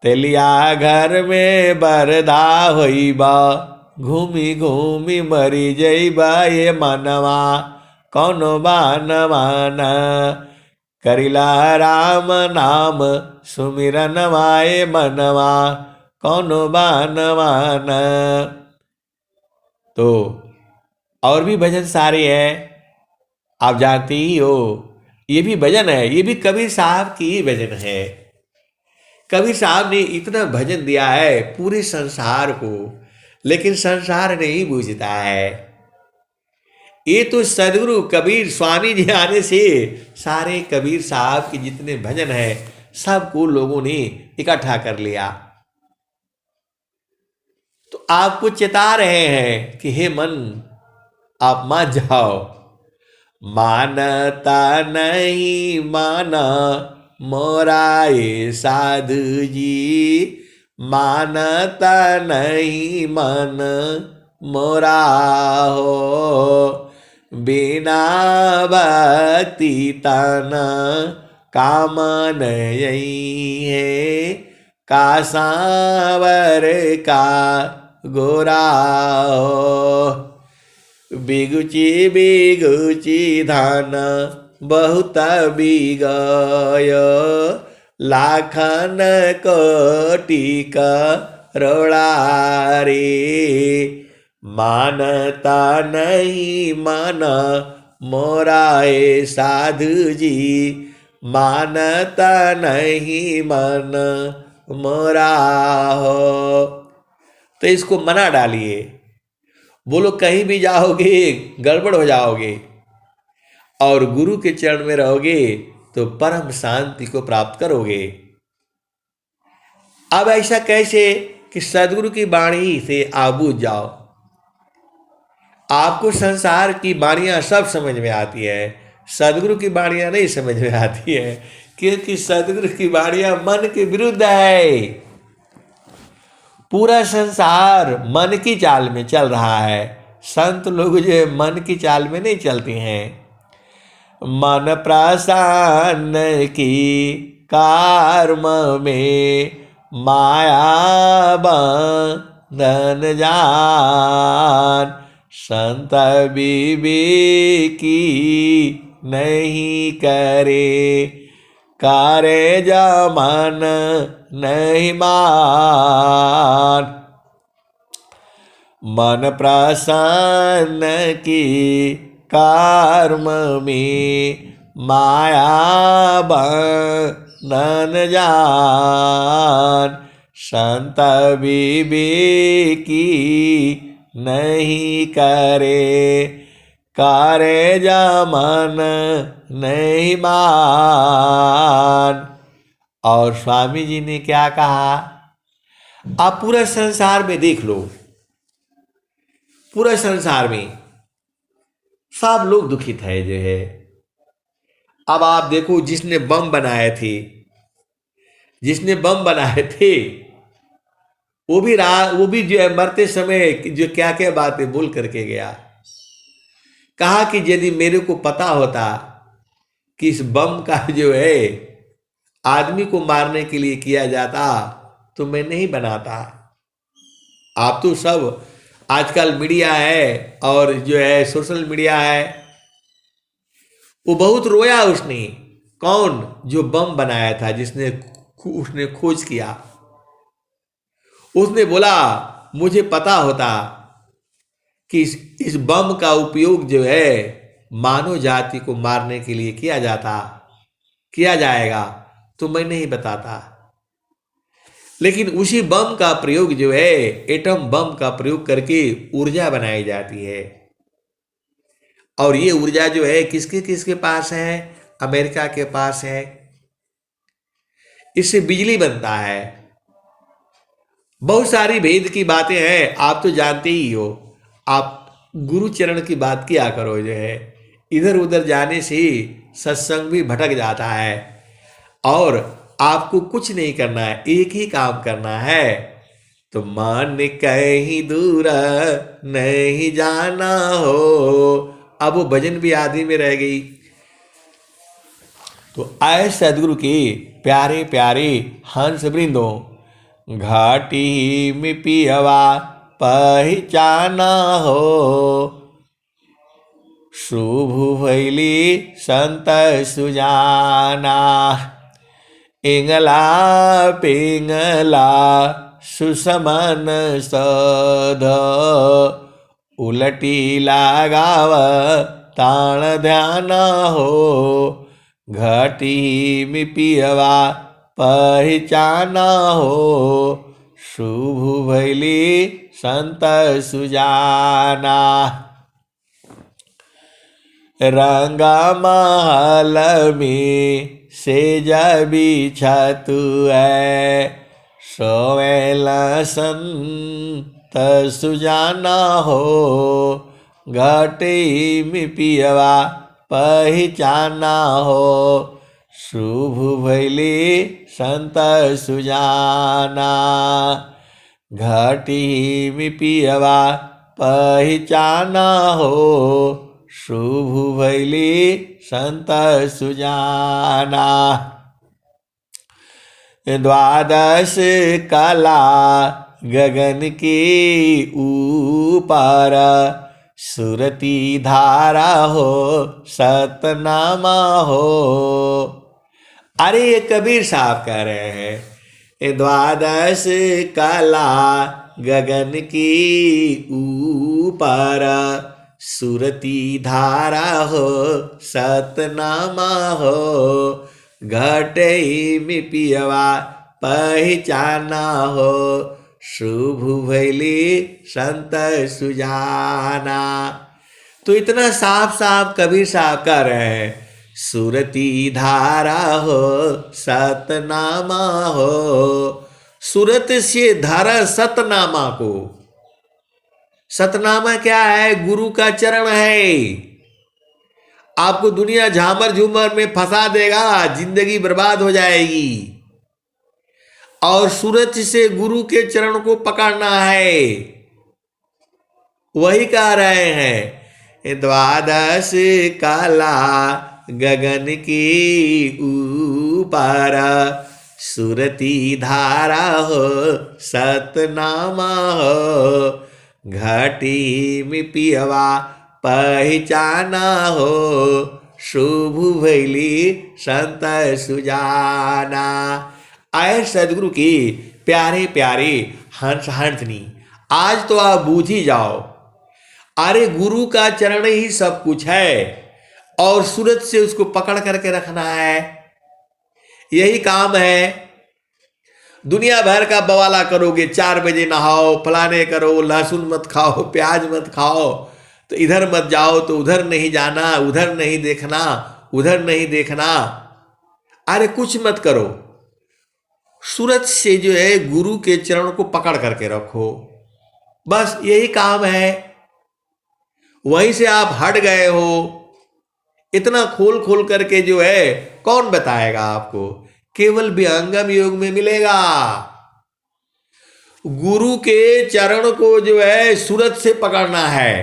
तेलिया घर में बरदा होइबा, घूमी घूमी मरी जइबा ये मनवा, कौन बानवान। करिला राम नाम सुमिरन वाए मनवा, कौन बानवान। तो और भी भजन सारे हैं, आप जानते ही हो। ये भी भजन है, ये भी कबीर साहब की ही भजन है। कबीर साहब ने इतना भजन दिया है पूरे संसार को, लेकिन संसार नहीं बूझता है। ये तो सदगुरु कबीर स्वामी जी आने से सारे कबीर साहब के जितने भजन हैं सबको लोगों ने इकट्ठा कर लिया। तो आपको चेता रहे हैं कि हे मन, आप मान जाओ। मानता नहीं माना मोरा ये साधु जी, मानता नहीं मन मोरा हो। बिना भक्ति तन काम नहीं है, का सांवर का गोरा हो। बिगुची बिगुची धान बहुत बिगय, लाखन कोटि करोड़ा रे। मानता नहीं मन मोरा ये साधु जी, मानता नहीं मन मोरा हो। तो इसको मना डालिए, बोलो कहीं भी जाओगे गड़बड़ हो जाओगे, और गुरु के चरण में रहोगे तो परम शांति को प्राप्त करोगे। अब ऐसा कैसे कि सदगुरु की वाणी से आप बूझ जाओ। आपको संसार की वाणियां सब समझ में आती है, सदगुरु की वाणियां नहीं समझ में आती है, क्योंकि सदगुरु की वाणियां मन के विरुद्ध है। पूरा संसार मन की चाल में चल रहा है, संत लोग जो मन की चाल में नहीं चलते हैं। मन प्रसन्न की कर्म में माया बंधन जान, संत विवेकी नहीं करे, करे जमन नहीं मान। मन प्रसन्न की कर्म में माया बंधन जान, संत विवेकी नहीं करे, करे जमन नहीं मान। और स्वामी जी ने क्या कहा, आप पूरे संसार में देख लो, पूरे संसार में सब लोग दुखित है जो है। अब आप देखो, जिसने बम बनाए थे, जिसने बम बनाए थे वो भी जो है मरते समय जो क्या क्या बातें बोल करके गया। कहा कि यदि मेरे को पता होता कि इस बम का जो है आदमी को मारने के लिए किया जाता तो मैं नहीं बनाता। आप तो सब आजकल मीडिया है और जो है सोशल मीडिया है, वो बहुत रोया उसने। कौन? जो बम बनाया था, उसने खोज किया। उसने बोला मुझे पता होता कि इस बम का उपयोग जो है मानव जाति को मारने के लिए किया जाएगा, तो मैं नहीं बताता। लेकिन उसी बम का प्रयोग जो है, एटम बम का प्रयोग करके ऊर्जा बनाई जाती है। और ये ऊर्जा जो है किसके किसके पास है? अमेरिका के पास है। इससे बिजली बनता है। बहुत सारी भेद की बातें हैं, आप तो जानते ही हो। आप गुरुचरण की बात किया करो, जो है इधर उधर जाने से सत्संग भी भटक जाता है। और आपको कुछ नहीं करना है, एक ही काम करना है, तो मन कहीं दूर नहीं जाना हो। अब वो भजन भी आदि में रह गई। तो आए सदगुरु के प्यारे प्यारे हंस वृंदों, घाटी में पियवा पहचाना हो, शुभ भैली संत सुजाना। इंगला पिंगला सुसमन सध, उलटी लगाव ताण ध्यान हो, घाटी में पियवा पहचाना हो, शुभ भैली संत सुजाना। रंगा महल में से जबी छतु है, सोवेल संत सुजाना हो, घाटी में पियवा पहचाना हो, शुभ भैली संत सुजाना। घाटी में पियवा पहचाना हो, शुभ भैली संत सुजाना। द्वादश कला गगन के ऊपर, सुरती धारा हो सतनामा हो। अरे ये कबीर साहब कह रहे हैं, द्वादश कला गगन की ऊपर, सुरती धारा हो सतनामा हो, घटई में पियवा पहचाना हो, शुभ भैली संत सुजाना। तो इतना साफ साफ कबीर साहब कह रहे हैं, सुरती धारा हो सतनामा हो। सुरत से धारा सतनामा को। सतनामा क्या है? गुरु का चरण है। आपको दुनिया झामर झूमर में फंसा देगा, जिंदगी बर्बाद हो जाएगी। और सूरज से गुरु के चरण को पकड़ना है। वही कह रहे हैं, द्वादश काला गगन की ऊपर, सुरती धारा हो सतनामा हो, घाटी में पियवा पहचाना हो, शुभ भैली संत सुजाना। आए सदगुरु की प्यारे प्यारे हंस हंसनी, आज तो आप बूझ ही जाओ। अरे गुरु का चरण ही सब कुछ है, और सूरज से उसको पकड़ करके रखना है, यही काम है। दुनिया भर का बवाला करोगे, 4 बजे नहाओ, फलाने करो, लहसुन मत खाओ, प्याज मत खाओ, तो इधर मत जाओ, तो उधर नहीं जाना, उधर नहीं देखना, उधर नहीं देखना। अरे कुछ मत करो, सूरज से जो है गुरु के चरण को पकड़ करके रखो, बस यही काम है। वहीं से आप हट गए हो, इतना खोल खोल करके जो है कौन बताएगा आपको? केवल विहंगम योग में मिलेगा। गुरु के चरण को जो है सूरज से पकड़ना है,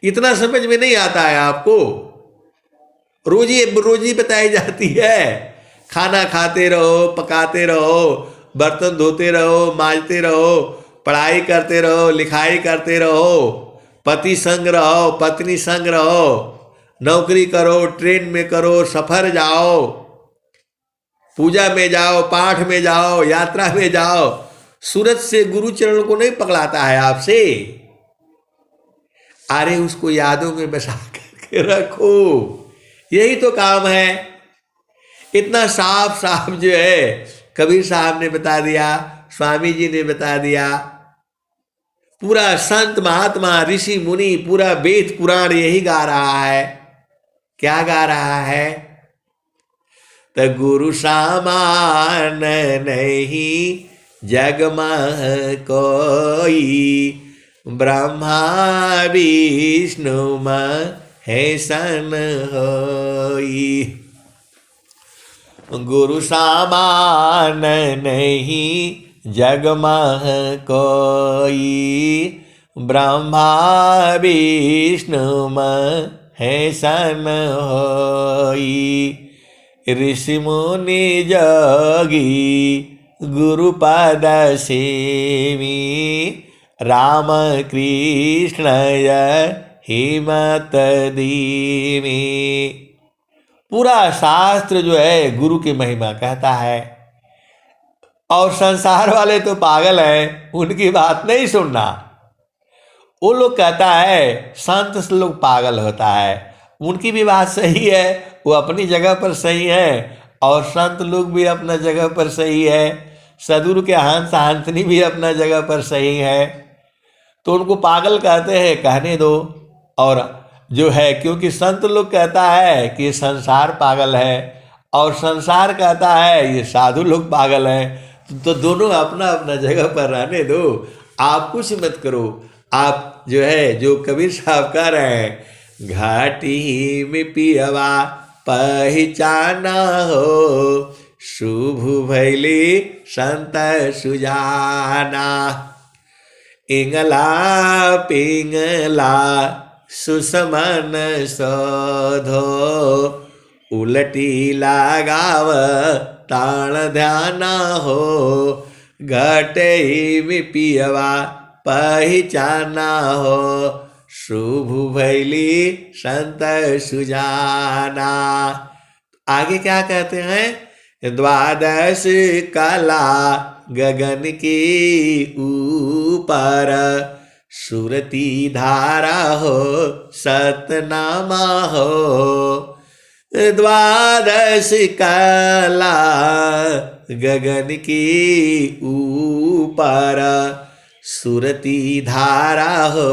इतना समझ में नहीं आता है आपको। रोजी बताई जाती है, खाना खाते रहो, पकाते रहो, बर्तन धोते रहो, मांजते रहो, पढ़ाई करते रहो, लिखाई करते रहो, पति संग रहो, पत्नी संग रहो, नौकरी करो, ट्रेन में करो, सफर जाओ, पूजा में जाओ, पाठ में जाओ, यात्रा में जाओ। सूरज से गुरु चरण को नहीं पकड़ाता है आपसे। अरे उसको यादों में बसा करके रखो, यही तो काम है। इतना साफ साफ जो है कबीर साहब ने बता दिया, स्वामी जी ने बता दिया, पूरा संत महात्मा ऋषि मुनि पूरा वेद पुराण यही गा रहा है। क्या गा रहा है? तो गुरु सामान नहीं जग में कोई, ब्रह्मा विष्णु महेशन होई। गुरु सामान नहीं जग में कोई, ब्रह्मा विष्णु महेशन होई। ऋषि मुनि जोगी गुरु पद सेवी, राम कृष्ण हिमत दीवी। पूरा शास्त्र जो है गुरु की महिमा कहता है, और संसार वाले तो पागल हैं, उनकी बात नहीं सुनना। वो लोग कहता है संत लोग पागल होता है, उनकी भी बात सही है, वो अपनी जगह पर सही है, और संत लोग भी अपना जगह पर सही है, सदगुरु के हंस हंसनी भी अपना जगह पर सही है। तो उनको पागल कहते हैं, कहने दो। और जो है, क्योंकि संत लोग कहता है कि संसार पागल है, और संसार कहता है ये साधु लोग पागल हैं, तो दोनों अपना अपना जगह पर रहने दो। आप कुछ मत करो। आप जो है, जो कबीर साहब कह रहे हैं, घाटी में पियवा पहचाना हो, शुभ भैली संत सुजाना। इंगला पिंगला सुसमन शोधो, उलटी लगाव ताण ध्याना हो, घटे में पियवा पहचाना हो, शुभ भैली संत सुजाना। आगे क्या कहते हैं? द्वादश कला गगन के ऊपर, सुरती धारा हो सतनामा हो। द्वादश कला गगन के ऊपर, सुरती धारा हो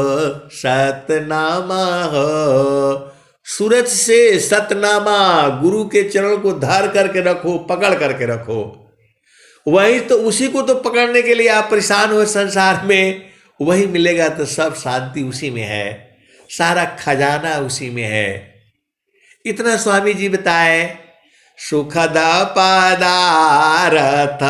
सतनामा हो। सूरत से सतनामा, गुरु के चरण को धर करके रखो, पकड़ करके रखो। वही तो, उसी को तो पकड़ने के लिए आप परेशान हो संसार में, वही मिलेगा तो सब शांति उसी में है, सारा खजाना उसी में है। इतना स्वामी जी बताए। सुखद पदारथ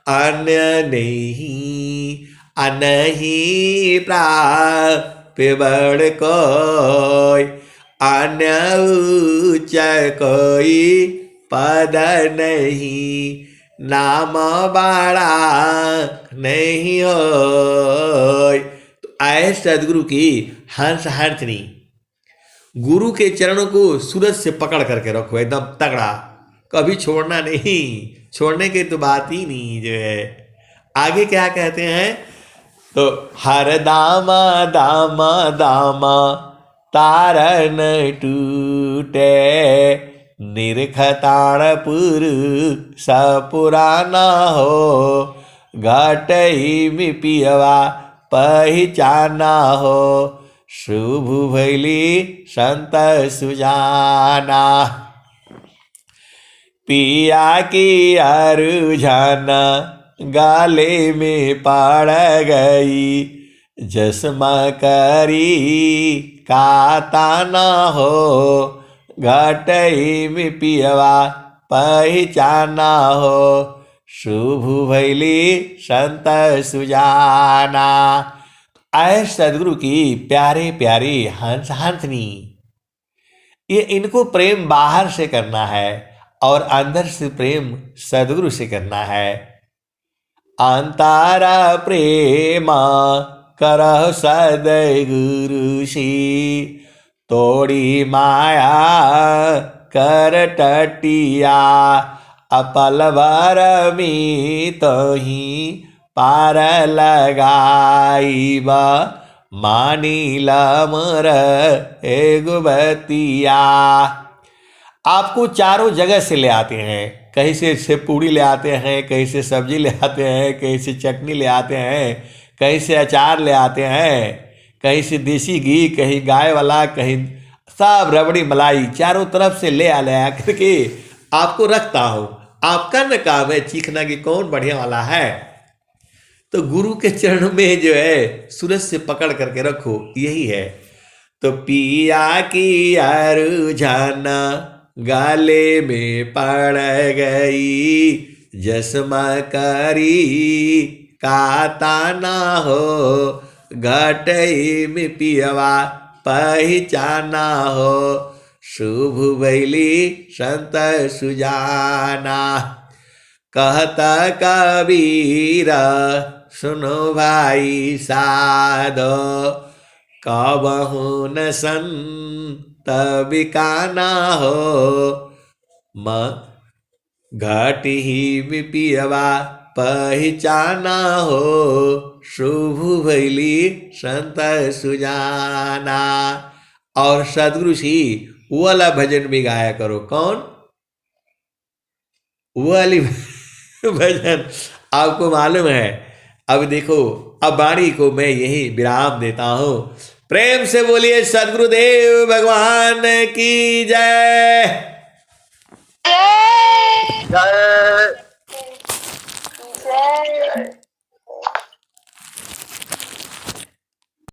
अन्य नहीं, अनही प्राप्य बड़ कोई, अन्य उच्च कोई पद नहीं, नाम बड़ा नहीं हो। तो आए सदगुरु की हंस हंसनी, गुरु के चरणों को सूरज से पकड़ करके रखो एकदम तगड़ा, कभी छोड़ना नहीं, छोड़ने की तो बात ही नहीं जो है। आगे क्या कहते हैं? तो हर दामा दामा दामा तारन टूटे, निरखताणपुर सपुराना हो, घटई में पियवा पहचाना हो, शुभ भैली संत सुजाना। पिया की अरुझन गाले में पड़ गई, जसमा करी काताना हो, घटई में पियवा पहचाना हो, शुभ भैली संत सुजाना। आए सदगुरु की प्यारे प्यारे हंस हंसनी, ये इनको प्रेम बाहर से करना है और अंदर से प्रेम सदगुरु से करना है। अंतारा प्रेमा करह सदगुरु सी, तोड़ी माया कर टटिया, अपल भर में तो ही पार लगाईबा मानीला मर एगो बतिया। आपको चारों जगह से ले आते हैं, कहीं से पूड़ी ले आते हैं, कहीं से सब्जी ले आते हैं, कहीं से चटनी ले आते हैं, कहीं से अचार ले आते हैं, कहीं से देसी घी, कहीं गाय वाला, कहीं सब रबड़ी मलाई, चारों तरफ से ले आ करके आपको रखता हूँ। आपका न काम है चीखना कि कौन बढ़िया वाला है। तो गुरु के चरण में जो है सूरज से पकड़ करके रखो, यही है। तो पिया की रुझाना गाले में पड़ गई, जसमा करी काता ना हो, घटई में पियवा पहचाना हो, शुभ भैली संत सुजाना। कहता कबीर सुनो भाई साधो, कबहू न संत बिकाना हो, घट ही में पियवा पहचाना हो, शुभ भैली संत सुजाना। और सदगुरु जी वो वाला भजन भी गाया करो। कौन? वो वाली भजन आपको मालूम है। अब देखो, अब वाणी को मैं यही विराम देता हूं। प्रेम से बोलिए सदगुरुदेव भगवान की जय। जय जय।